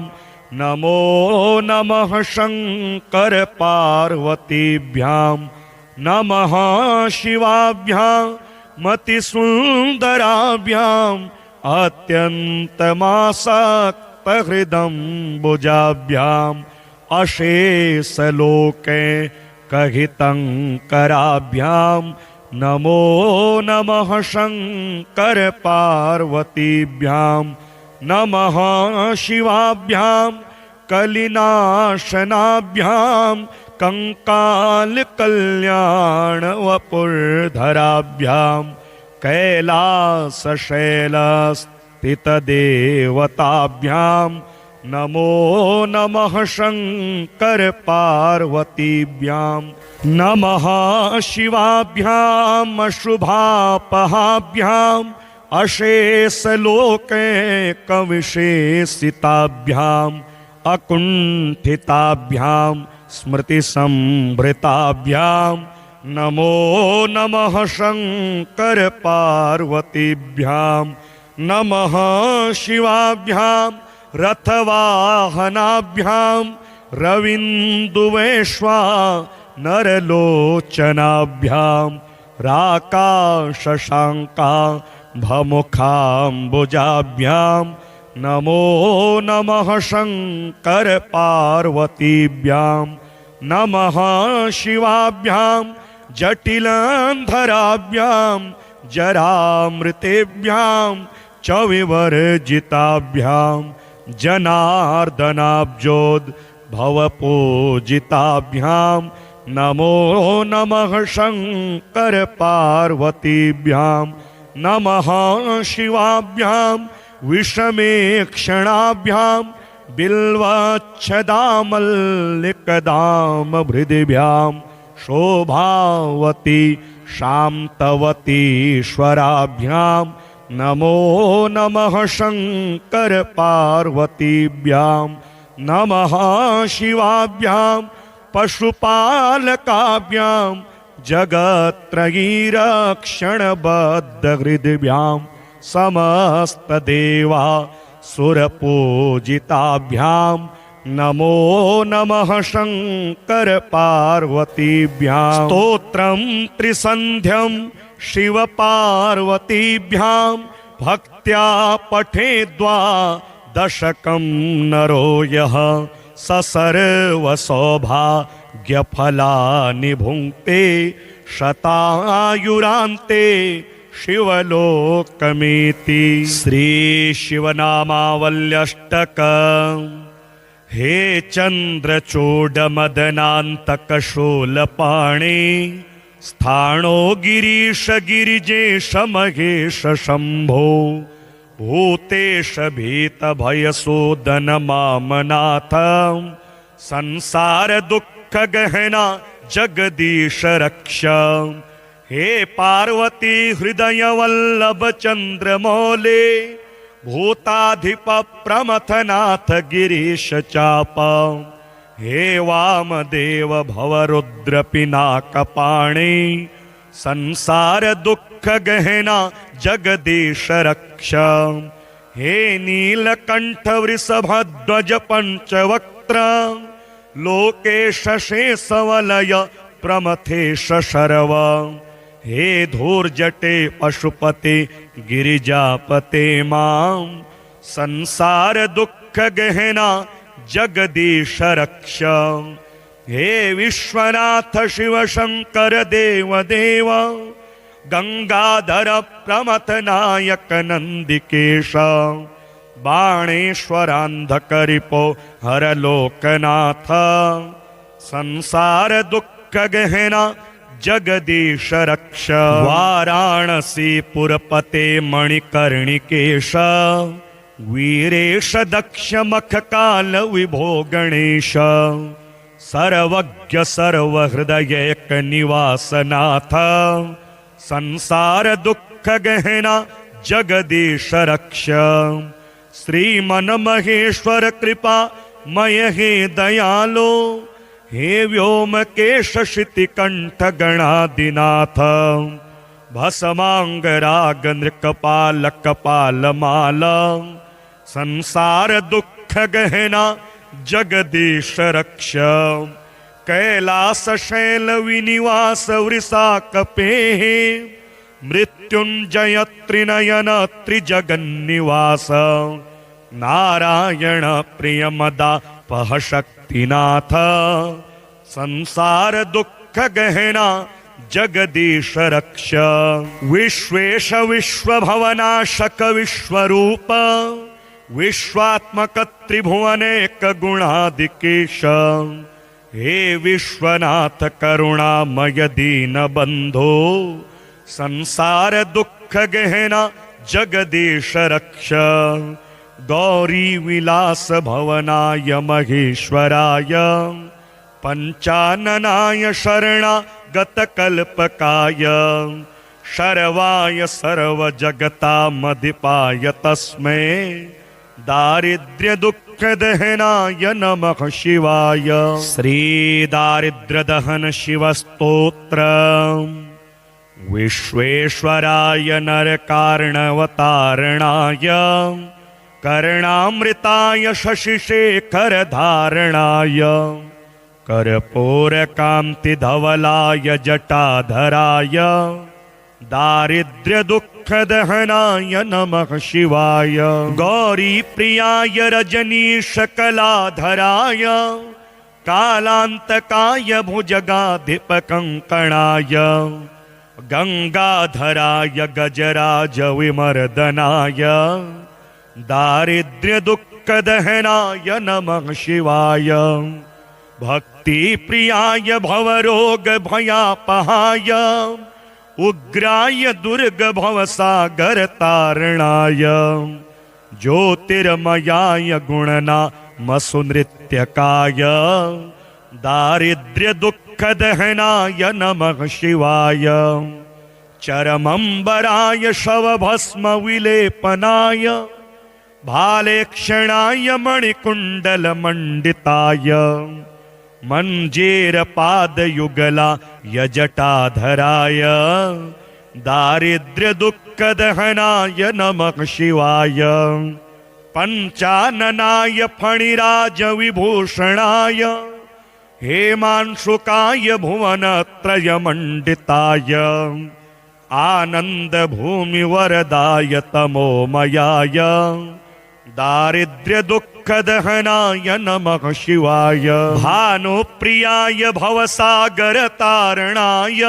नमो नमः शंकर पार्वतीभ्यां नमः शिवाभ्यां मतिसुन्दराभ्याम् अत्यन्तमासक्तहृदम्बुजाभ्याम् अशेषलोके कहितङ्कराभ्याम् नमो नमः शंकर पार्वतीभ्यां नमः शिवाभ्यां कलिनाशनाभ्यां कंकालकल्याण वपुर्धराभ्यां कैलासशैलस्थितदेवताभ्यां नमो नमः शंकर पार्वतीभ्यां नमः शिवाभ्याम् अशुभापहाभ्याम् अशेषलोके कविशेषिताभ्याम् अकुण्ठिताभ्याम् स्मृतिसंभृताभ्याम् नमो नमः शंकर पार्वतीभ्याम् नमः शिवाभ्याम् रथवाहनाभ्याम् रविन्दुवेश्वा नरलोचनाभ्याम् राकाशशाङ्का भमुखाम्बुजाभ्याम् नमो नमः शंकर पार्वतीभ्याम् नमः शिवाभ्याम् जटिलान्धराभ्याम् जरामृतेभ्याम् च विवर्जिताभ्याम् जनार्दनाब्जोद्भवपूजिताभ्याम् नमो नमः शंकर पार्वतीभ्याम् नमः शिवाभ्याम् विषमेक्षणाभ्याम् बिल्वच्छदामल्लिकदामभृदिभ्याम् शोभावती शान्तवतीश्वराभ्याम् नमो नमः शंकर पार्वतीभ्याम् नमः शिवाभ्याम् पशुपालकाभ्याम् जगत्त्रयीरक्षणबद्धहृदिभ्याम् समस्तदेवा सुरपूजिताभ्याम् नमो नमः शंकर पार्वतीभ्याम् स्तोत्रं त्रिसन्ध्यं शिवपार्वतीभ्याम् भक्त्या पठेद्वा दशकं नरो यः स सर्वसौभाग्यफलानि भुङ्क्ते शतायुरान्ते शिवलोकमेति। श्री शिवनामावल्यष्टक। हे चन्द्रचूडमदनान्तकशूलपाणे स्थाणो गिरीश गिरिजेश महेश शम्भो भूतेश भीतभयसूदन मामनाथ संसार दुःख गहना जगदीश रक्ष। हे पार्वती हृदय वल्लभ चंद्रमौले भूताधिप प्रमथनाथ गिरीश चाप। हे वामदेव भवरुद्र पिनाकपाणे संसार दुःख गहना जगदीश रक्ष। हे नीलकंठ वृषभध्वज पंचवक्त्र लोकेश शेषवलय प्रमथेश शर्व। हे धूर्जटे पशुपते गिरिजापते मां संसार दुःख गहना जगदीश रक्ष। हे विश्वनाथ शिव शंकर देव देव गंगाधर प्रमथ नायक नंदिकेश बाणेश्वरांधकरिपो हर लोकनाथ संसार दुःख गहना जगदीश रक्ष। वाराणसी पुरपते मणिकर्णिकेश वीरेश दक्ष मखकाल विभो गणेश सर्वज्ञ सर्वहृदयक निवासनाथ संसार दुःख गहना जगदीश रक्ष। श्रीमन महेश्वर कृपा मय हे दयालो हे व्योमकेश शितिकंठ गणादिनाथ भस्मांगराग नृकपाल कपाल माल संसार दुःख गहना जगदीश रक्ष कैलास शैल विनिवास वृषा कपेः मृत्युंजय त्रिनयन त्रिजगन्निवास नारायण प्रियमदापह शक्तिनाथ संसार दुख गहना जगदीश रक्ष विश्वेश विश्वभवनाशक विश्वरूप विश्वात्मक त्रिभुवनेक गुणादिकेश हे विश्वनाथ करुणामय दीन बंधो संसार दुख गहना जगदीश रक्ष गौरी विलास भवनाय महेश्वराय पंचाननाय शरणागत कल्पकाय शर्वाय सर्व जगतामधिपाय तस्मै दारिद्र्य दुख दहनाय नमः शिवाय। श्री दारिद्र्य दहन शिव स्तोत्र। विश्वेश्वराय नरकार्णवतारणाय कर्णामृताय शशिशेखर धारणाय कर्पूरकान्तिधवलाय जटाधराय दारिद्र्य दुख दहनाय नमः शिवाय। गौरी प्रियाय रजनीश कलाधराय कालांतकाय भुजगाधिप कंकणाय गंगाधराय गजराज विमर्दनाय दारिद्र्य दुख दहनाय नमः शिवाय। भक्ति प्रियाय भवरोग भयापहाय उग्राय दुर्ग भवसागर तारणाय ज्योतिर्मयाय गुणनामसुनृत्यकाय दारिद्र्य दुख दहनाय नमः शिवाय। चरमंबराय शवभस्म विलेपनाय भालेक्षणाय मणिकुंडल मंडिताय मंजेर पादयुगलाय जटाधराय दारिद्र्य दुख दहनाय नमः शिवाय। पंचाननाय फणिराज विभूषणाय हेमांशुकाय भुवनत्रय मंडिताय आनंद भूमि वरदाय तमोमयाय दारिद्र्य दुख दहनाय नमः शिवाय। भानुप्रियाय भवसागर तारणाय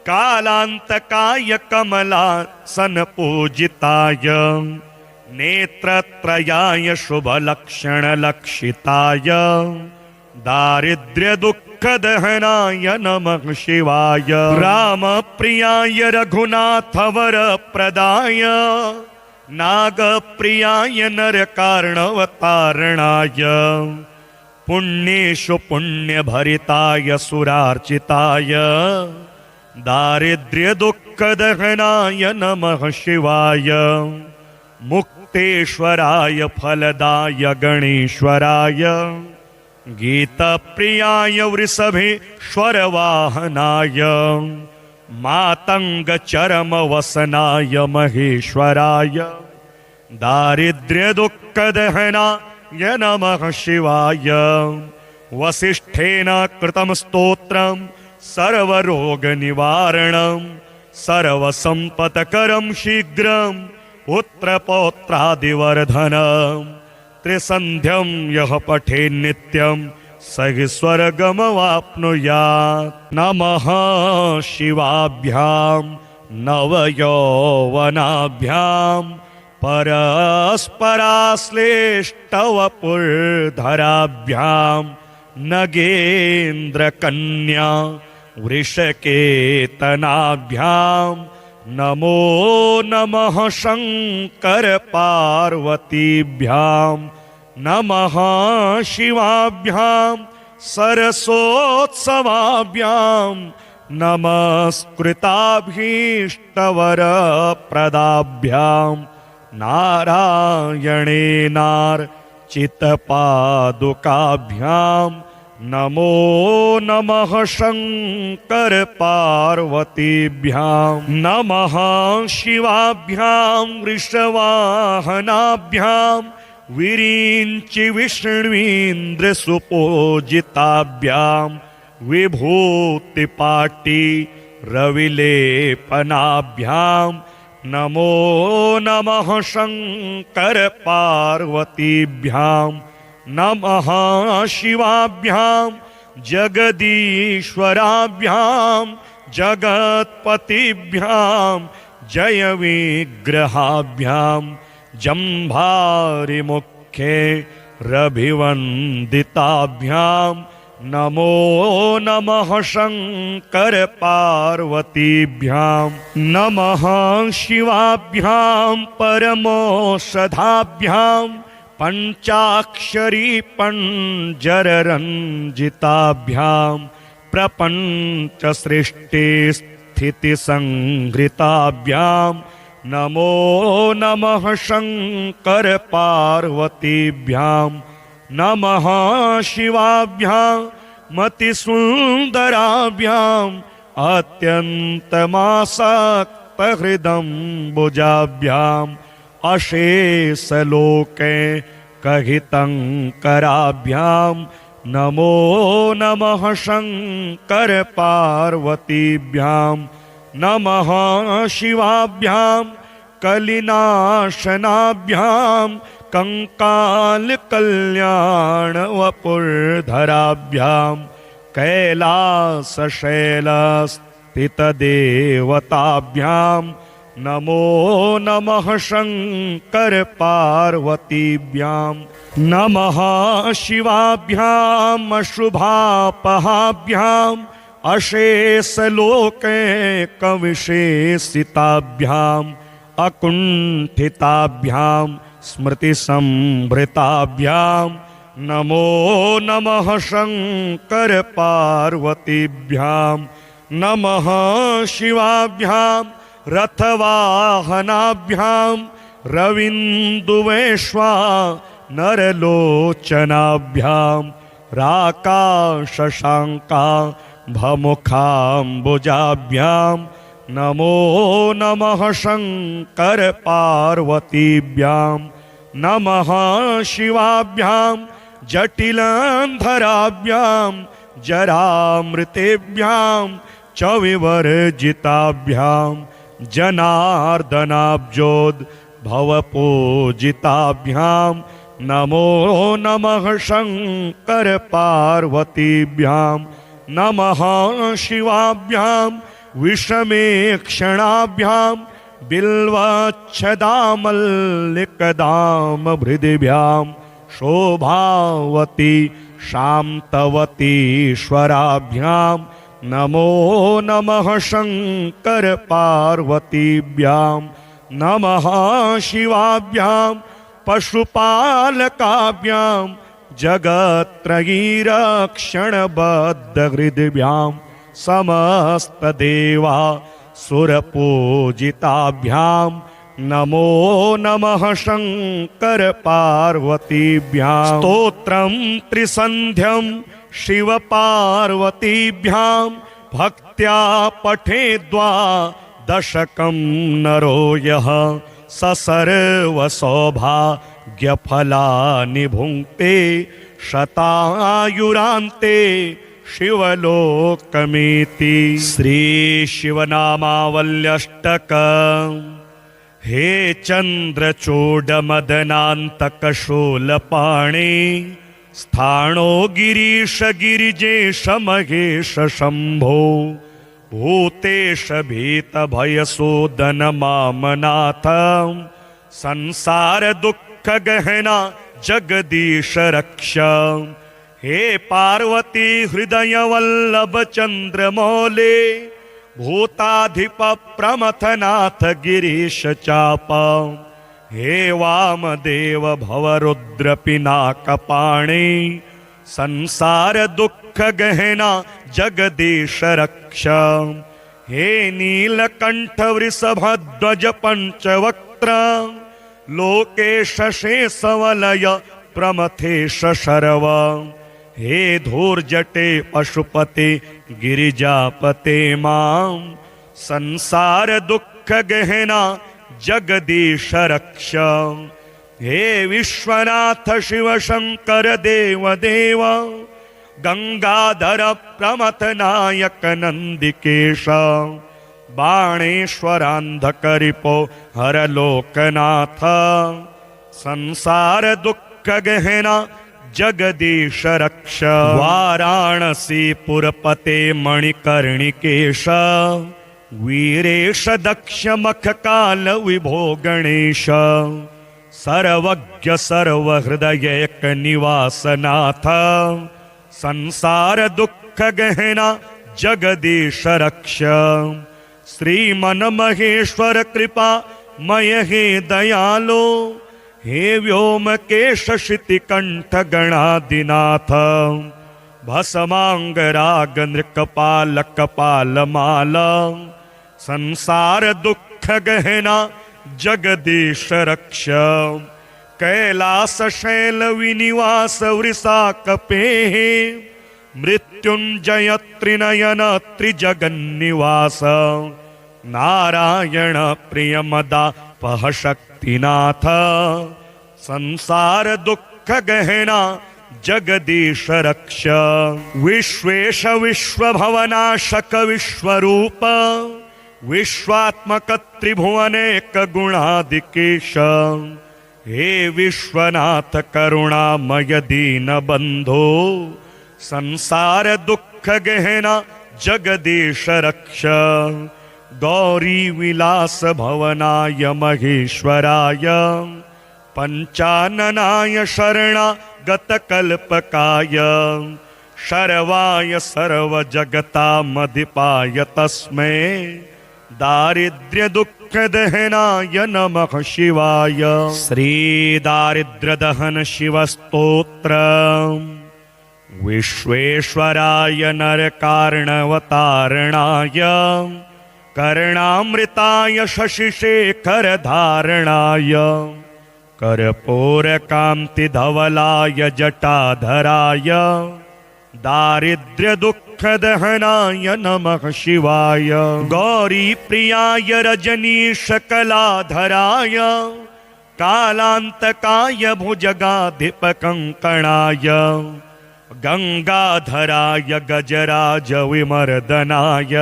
कालांतकाय कमलासन पूजिताय नेत्रत्रयाय शुभलक्षण लक्षिताय दारिद्र्य दुख दहनाय नमः शिवाय। राम प्रियाय रघुनाथ वर प्रदाय नाग प्रियाय नरकार्णवतारणाय पुण्येषु पुण्य भरिताय सुरार्चिताय दारिद्र्य दुख दहनाय नमः शिवाय। मुक्तेश्वराय फलदाय गणेश्वराय गीतप्रियाय वृषभेश्वर वाहनाय मातंग चरम वसनाय महेश्वराय दारिद्र्य दुख दहनाय नमः शिवाय। वसिष्ठेन कृतं स्तोत्रं सर्वरोग निवारणं सर्वसंपत्करं शीघ्रं पुत्रपौत्रादिवर्धनं त्रिसन्ध्यं यः पठे नित्यं स स्वर्गमवाप्नुयात्। नमः शिवाभ्यां नवयौवनाभ्यां परस्पराश्लेष्टवपुर्धराभ्यां नगेन्द्रकन्या वृषकेतनाभ्यां नमो नमः शंकर पार्वतीभ्यां नमः शिवाभ्यां सरसोत्सवाभ्यां नमस्कृताभीष्टवरप्रदाभ्यां नारायणेनार्चितपादुकाभ्यां नमो नमः शंकर पार्वतीभ्यां नमः शिवाभ्यां वृषवाहनाभ्यां विरिञ्चि विष्णुवीन्द्रसुपूजिताभ्यां विभूतिपाटी रविलेपनाभ्यां नमो नमः शङ्कर पार्वतीभ्यां नमः शिवाभ्यां जगदीश्वराभ्यां जगत्पतिभ्यां जय विग्रहाभ्यां जम्भारिमुखे रभिवन्दिताभ्यां नमो नमः शङ्कर पार्वतीभ्यां नमः शिवाभ्यां परमोषधाभ्यां पञ्चाक्षरी पञ्जररञ्जिताभ्यां प्रपञ्चसृष्टिस्थितिसंहृताभ्यां नमो नमः शङ्कर पार्वतीभ्यां नमः शिवाभ्यां मतिसुन्दराभ्याम् अत्यन्तमासक्तहृदम्बुजाभ्याम् अशेषलोके कहितङ्कराभ्यां नमो नमः शङ्कर पार्वतीभ्यां नमः शिवाभ्यां कलिनाशनाभ्यां कंकालकल्याणवपुर्धराभ्यां कैलासशैलस्थितदेवताभ्यां नमो नमः शङ्कर पार्वतीभ्यां नमः शिवाभ्याम् अशुभापहाभ्याम् अशेषलोके कविशेषिताभ्याम् अकुण्ठिताभ्यां स्मृतिसंभृताभ्यां नमो नमः शङ्कर पार्वतीभ्यां नमः शिवाभ्यां रथवाहनाभ्यां रविन्दुवेश्वा नरलोचनाभ्यां राकाशशाङ्का भमुखाम्बुजाभ्यां नमो नमः शङ्कर पार्वतीभ्यां नमः शिवाभ्यां जटिलान्धराभ्यां जरामृतेभ्यां च विवर्जिताभ्यां जनार्दनाब्जोद्भवपूजिताभ्यां नमो नमः शङ्कर पार्वतीभ्यां नमः शिवाभ्यां विषमेक्षणाभ्यां बिल्वच्छदामल्लिकदामभृदिभ्यां शोभावती शान्तवतीश्वराभ्यां नमो नमः शङ्कर पार्वतीभ्यां नमः शिवाभ्यां पशुपालकाभ्यां जगत्त्रयीरक्षणबद्धहृदिभ्यां समस्तदेवा सुरपूजिताभ्यां नमो नमः शङ्कर पार्वतीभ्यां स्तोत्रं त्रिसन्ध्यं शिवपार्वतीभ्यां भक्त्या पठेद्वा दशकं नरो यः स सर्वसौभाग्यफलानि भुङ्क्ते शतायुरान्ते शिवलोकमेति। श्री शिवनामावल्यष्टक। हे चन्द्रचूडमदनान्तकशूलपाणे स्थाणो गिरीश गिरिजेश महेश शम्भो भूतेश भीतभयसूदन मामनाथ संसार दुःख गहना जगदीश रक्ष। हे पार्वती हृदय वल्लभ चंद्रमौले भूताधिप प्रमथनाथ गिरीश चाप। हे वामदेव भवरुद्र पिनाकपाणे संसार दुःख गहना जगदीश रक्ष। हे नीलकंठ वृषभध्वज पंचवक्त्र लोकेश शेषवलय प्रमथेश शर्व। हे धूर्जटे पशुपते गिरिजापते मां संसार दुःख गहना जगदीश रक्ष। हे विश्वनाथ शिव शंकर देव देव गंगाधर प्रमथ नायक नंदिकेश बाणेश्वरांधकरिपो हर लोकनाथ संसार दुख गहना जगदीश रक्ष वाराणसी पुरपते मणिकर्णिकेश वीरेश दक्ष मख काल विभो गणेश सर्वज्ञ सर्वहृदय एक निवासनाथ संसार दुख गहना जगदीश रक्ष श्रीमन महेश्वर कृपा मय हे दयालो हे व्योमकेश शितिकंठ गणादिनाथ भस्मांग राग नृकपाल कपाल माल संसार दुख गहना जगदीश रक्ष कैलास शैल विनिवास वृषा कपे मृत्युंजय त्रिनयन त्रिजगन्निवास नारायण प्रियमदा पह शक्तिनाथ संसार दुख गहना जगदीश रक्ष विश्वेश विश्वभवनाशक विश्वरूप विश्वात्मक त्रिभुवनेक गुणादिकेश हे विश्वनाथ करुणामय दीन बंधो संसार दुख गहना जगदीश रक्ष गौरी विलास भवनाय महेश्वराय पंचाननाय शरणागत कल्पकाय शर्वाय सर्व जगतामधिपाय तस्मै दारिद्र्य दुख दहनाय नमः शिवाय श्री दारिद्र्य दहन शिव स्तोत्र विश्वेश्वराय नरकार्णवतारणाय कर्णामृताय शशिशेखर धारणाय कर्पूर कांति धवलाय जटाधराय दारिद्र्य दुख दहनाय नमः शिवाय गौरी प्रियाय रजनीश कलाधराय कालांतकाय भुजगाधिप कंकणाय गंगाधराय गजराज विमर्दनाय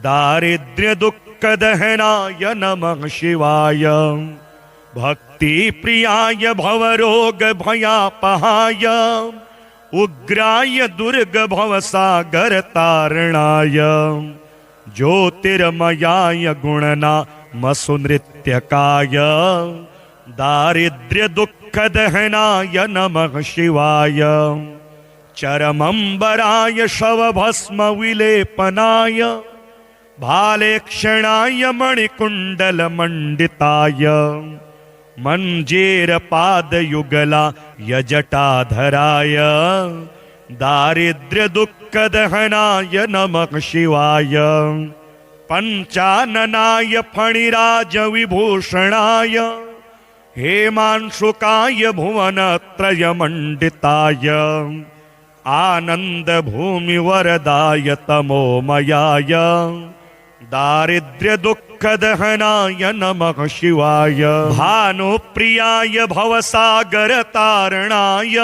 दारिद्र्य दुख दहनाय नमः शिवाय भक्ति प्रियाय भवरोग भयापहाय उग्राय दुर्ग भवसागर तारणाय ज्योतिर्मयाय गुणनामसुनृत्यकाय दारिद्र्य दुख दहनाय नमः शिवाय चरमंबराय शवभस्म विलेपनाय भालेक्षणाय मणिकुंडल मंडिताय मंजेर पादयुगला यजटाधराय दारिद्र्य दुख दहनाय नमः शिवाय पंचाननाय फणिराज विभूषणाय हेमांशुकाय भुवनत्रय मंडिताय आनंद भूमि वरदाय तमोमयाय दारिद्र्य दुख दहनाय नमः शिवाय भानुप्रियाय भवसागर तारणाय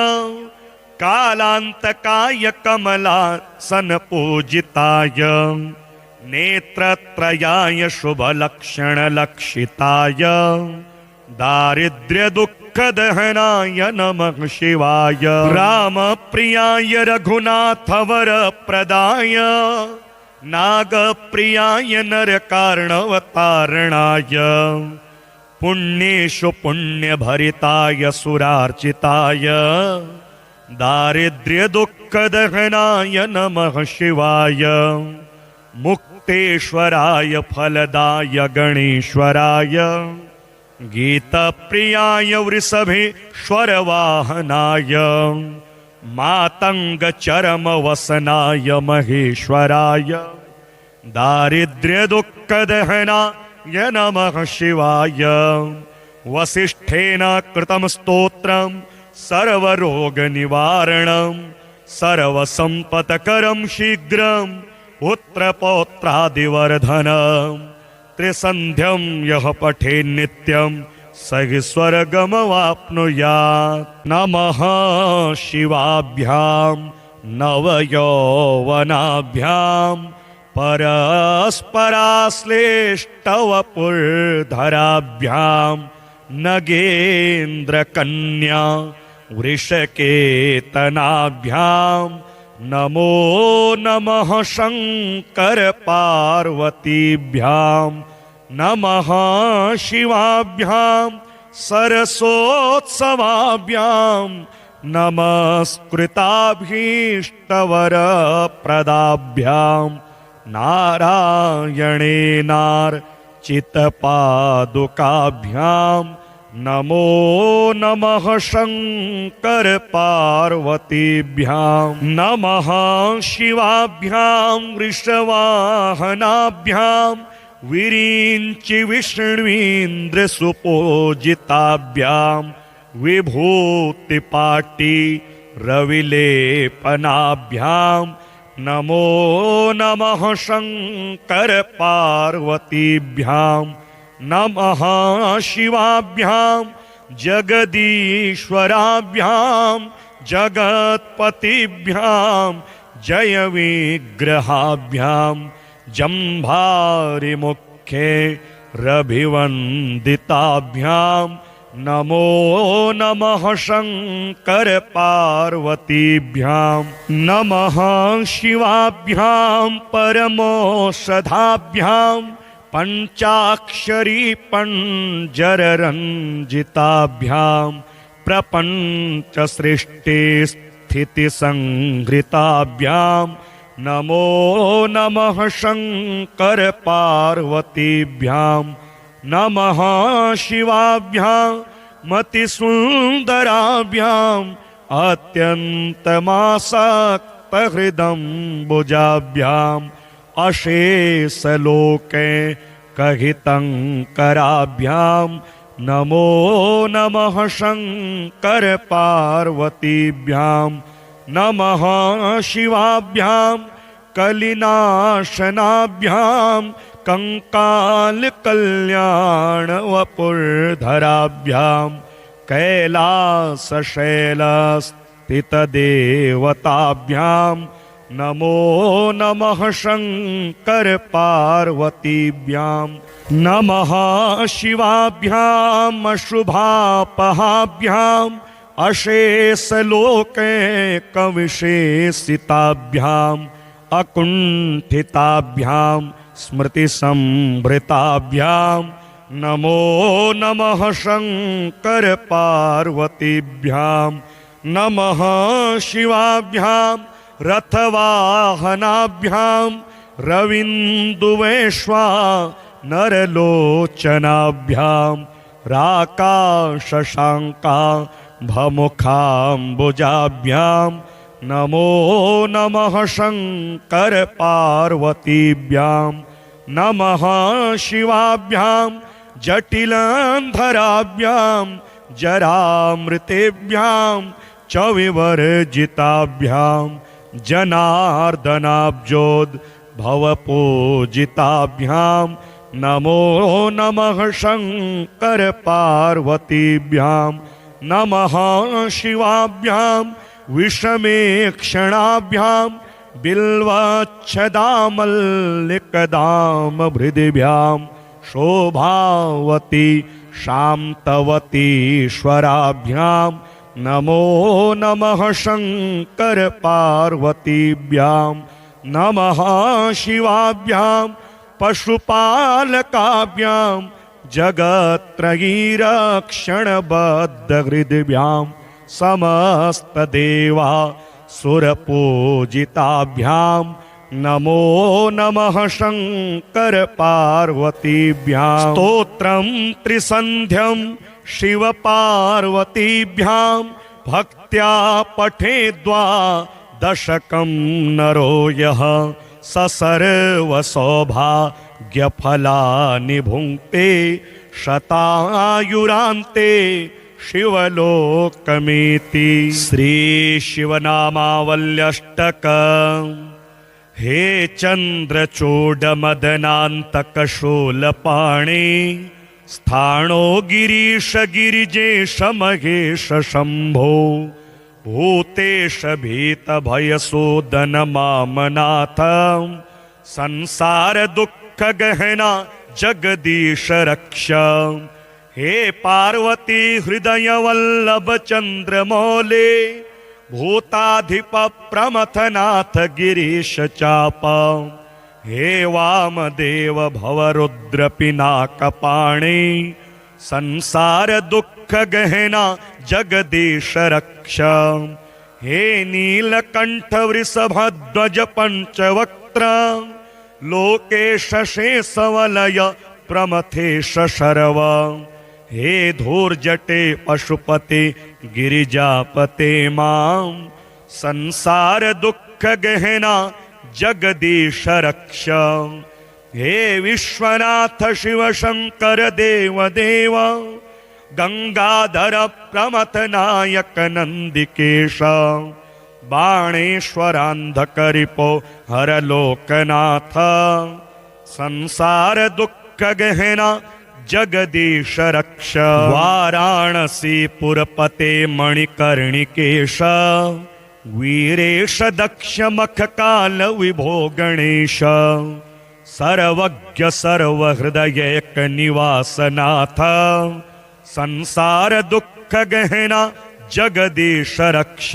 कालांतकाय कमलासन पूजिताय नेत्रत्रयाय शुभलक्षण लक्षिताय दारिद्र्य दुख दहनाय नमः शिवाय राम प्रियाय रघुनाथ वर प्रदाय नाग प्रियाय नरकार्णवतारणाय पुण्येषु पुण्य भरिताय सुरार्चिताय दारिद्र्य दुख दहनाय नमः शिवाय मुक्तेश्वराय फलदाय गणेश्वराय गीतप्रियाय वृषभेश्वर वाहनाय मातंग चरम वसनाय महेश्वराय दारिद्र्य दुख दहनाय नमः शिवाय वसिष्ठेन कृतं स्तोत्रं सर्वरोग निवारणं सर्वसंपत्करं शीघ्रं पुत्रपौत्रादिवर्धनं त्रिसन्ध्यं यः पठेत् नित्यं स हि स्वर्गमवाप्नुयात्। नमः शिवाभ्यां नवयौवनाभ्यां परस्पराश्लेष्टवपुर्धराभ्यां नगेन्द्रकन्या वृषकेतनाभ्यां नमो नमः शङ्कर पार्वतीभ्यां। नमः शिवाभ्यां सरसोत्सवाभ्यां नमस्कृताभीष्टवरप्रदाभ्यां नारायणेनार्चितपादुकाभ्यां नमो नमः शङ्कर पार्वतीभ्यां। नमः शिवाभ्यां वृषवाहनाभ्यां विरिञ्चि विष्णुवीन्द्रसुपूजिताभ्यां विभूतिपाटी रविलेपनाभ्यां नमो नमः शङ्कर पार्वतीभ्यां। नमः शिवाभ्यां जगदीश्वराभ्यां जगत्पतिभ्यां जयविग्रहाभ्यां जम्भारिमुखे रभिवन्दिताभ्यां नमो नमः शङ्कर पार्वतीभ्यां। नमः शिवाभ्यां परमोषधाभ्यां पञ्चाक्षरी पञ्जररञ्जिताभ्यां प्रपञ्चसृष्टिस्थितिसंहृताभ्यां नमो नमः शङ्कर पार्वतीभ्यां। नमः शिवाभ्यां मतिसुन्दराभ्यां अत्यन्तमासक्तहृदम्बुजाभ्यां अशेषलोके कहितङ्कराभ्यां नमो नमः शङ्कर पार्वतीभ्यां। नमः शिवाभ्यां कलिनाशनाभ्यां कंकालकल्याणवपुर्धराभ्यां कैलासशैलस्थितदेवताभ्यां नमो नमः शङ्कर पार्वतीभ्यां। नमः शिवाभ्यां अशुभापहाभ्यां अशेषलोके कविशेषिताभ्याम् अकुण्ठिताभ्यां स्मृतिसंभृताभ्यां नमो नमः शङ्कर पार्वतीभ्यां। नमः शिवाभ्यां रथवाहनाभ्यां रविन्दुवेश्वा नरलोचनाभ्यां राकाशशाङ्का भमुखाम्बुजाभ्यां नमो नमः शङ्कर पार्वतीभ्यां। नमः शिवाभ्यां जटिलान्धराभ्यां जरामृतेभ्यां च विवर्जिताभ्यां जनार्दनाब्जोद्भवपूजिताभ्यां नमो नमः शङ्कर पार्वतीभ्यां। नमः शिवाभ्यां विषमेक्षणाभ्यां बिल्वच्छदामल्लिकदामभृदिभ्यां शोभावती शान्तवतीश्वराभ्यां नमो नमः शङ्कर पार्वतीभ्यां। नमः शिवाभ्यां पशुपालकाभ्यां जगत्त्रयीरक्षणबद्धहृदिभ्यां समस्तदेवा सुरपूजिताभ्यां नमो नमः शङ्कर पार्वतीभ्यां। स्तोत्रं त्रिसन्ध्यं शिवपार्वतीभ्यां भक्त्या पठेद्वा दशकं नरो यः स सर्वसौभाग्यफलानि भुङ्क्ते शतायुरान्ते शिवलोकमेति। श्री शिवनामावल्यष्टक। हे चन्द्रचूडमदनान्तकशूलपाणि स्थाणो गिरीश गिरिजेश महेश शंभो भूतेश भीत भयसूदन मामनाथ संसार दुख गहना जगदीश रक्ष हे पार्वती हृदय वल्लभ चंद्रमौले भूताधिप प्रमथनाथ गिरीश चाप हे वामदेव भवरुद्र पिनाकपाणे संसार दुख गहना जगदीश रक्ष हे नीलकंठ वृषभध्वज पंचवक्त्र लोकेश शेषवलय प्रमथेश शर्व हे धूर्जटे पशुपते गिरिजापते मां संसार दुख गहना जगदीश रक्ष हे विश्वनाथ शिव शंकर देव देव गंगाधर प्रमथ नायक नंदिकेश बाणेश्वरांधकरिपो हर लोकनाथ संसार दुख गहना जगदीश रक्ष वाराणसी पुरपते मणिकर्णिकेश वीरेश दक्ष मख काल विभो गणेश सर्वज्ञ सर्वहृदय एक निवासनाथ संसार दुख गहना जगदीश रक्ष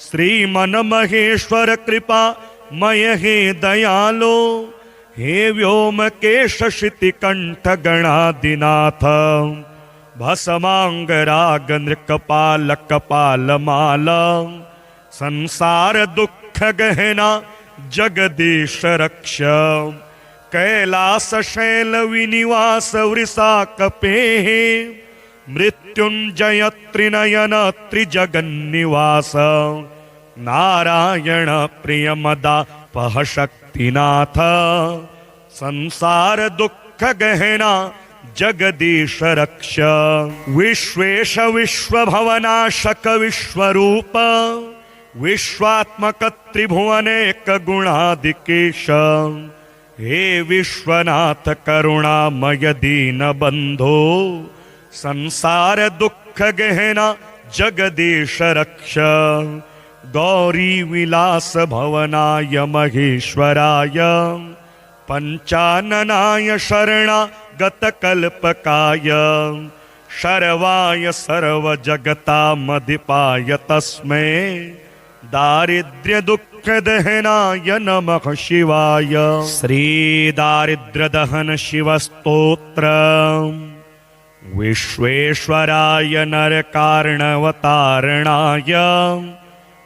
श्रीमन महेश्वर कृपा मय हे दयालो हे व्योमकेश शितिकंठ गणादिनाथ भस्मांग राग नृकपाल कपाल माल संसार दुख गहना जगदीश रक्ष कैलास शैल विनिवास वृषाकपे मृत्युंजय त्रिनयन त्रिजगन्निवास नारायण प्रिय मदा पह शक्तिनाथ संसार दुख गहना जगदीश रक्ष विश्वेश विश्वभवनाशक विश्वरूप विश्वात्मक त्रिभुवनेक गुणादिकेश हे विश्वनाथ करुणामय दीन बंधो संसार दुख गहना जगदीश रक्ष गौरी विलास भवनाय महेश्वराय पंचाननाय शरणागत कल्पकाय शर्वाय सर्व जगतामधिपाय तस्मै दारिद्र्य दुख दहनाय नमः शिवाय श्री दारिद्र्य दहन शिव स्तोत्र विश्वेश्वराय नरकार्णवतारणाय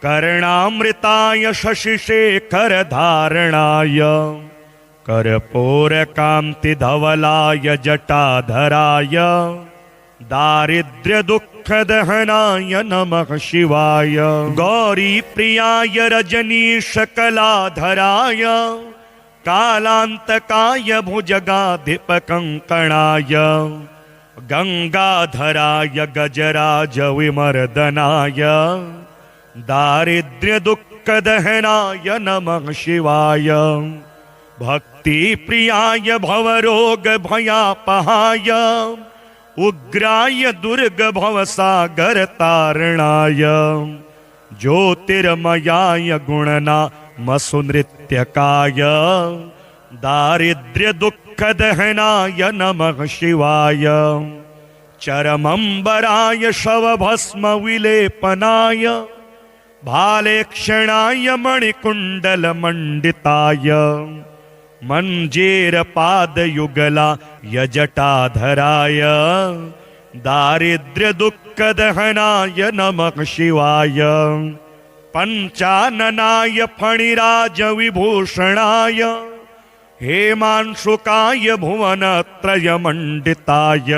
कर्णामृताय शशिशेखर धारणाय कर्पूरकांति धवलाय जटाधराय दारिद्र्य दुख दहनाय नमः शिवाय गौरी प्रियाय रजनीश कलाधराय कालांतकाय भुजगाधिप कंकणाय गंगाधराय गजराज विमर्दनाय दारिद्र्य दुख दहनाय नमः शिवाय भक्ति प्रियाय भवरोग भयापहाय उग्राय दुर्ग भवसागर तारणाय ज्योतिर्मयाय गुणनामसुनृत्यकाय दारिद्र्य दुख दहनाय नमः शिवाय चरमंबराय शवभस्म विलेपनाय भालेक्षणाय मणिकुंडल मंडिताय मंजेर पादयुगला यजटाधराय दारिद्र्य दुख दहनाय नमः शिवाय पंचाननाय फणिराज विभूषणाय हेमांशुकाय भुवनत्रय मंडिताय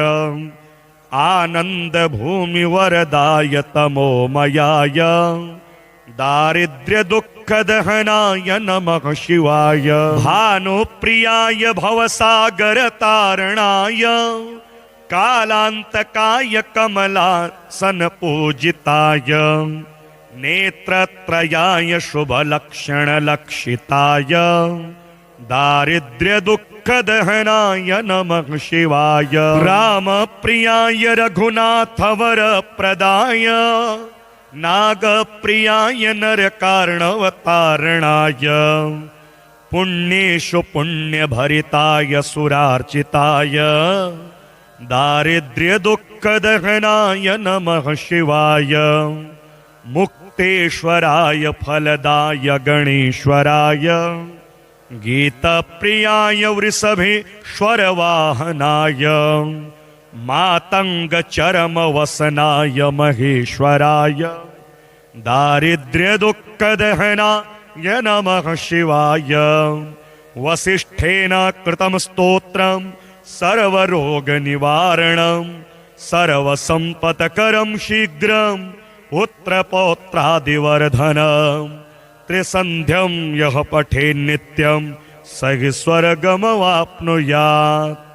आनंद भूमि वरदाय तमोमयाय दारिद्र्य दुख दहनाय नमः शिवाय भानुप्रियाय भवसागर तारणाय कालांतकाय कमलासन पूजिताय नेत्रत्रयाय शुभ लक्षण लक्षिताय दारिद्र्यदुःखदहनाय नमः शिवाय। रामप्रियाय रघुनाथवरप्रदाय नागप्रियाय नरकार्णवतारणाय पुण्येषु पुण्यभरिताय सुरार्चिताय दारिद्र्यदुःखदहनाय नमः शिवाय। मुक्तेश्वराय फलदाय गणेश्वराय गीतप्रियाय वृषभेश्वरवाहनाय मातङ्गचरमवसनाय महेश्वराय दारिद्र्यदुःखदहनाय नमः शिवाय। वसिष्ठेन कृतं स्तोत्रं सर्वरोगनिवारणं सर्वसम्पत्करं शीघ्रं पुत्रपौत्रादिवर्धनम्। त्रिसन्ध्यं यः पठेन्नित्यं स हि स्वर्गमवाप्नुयात्।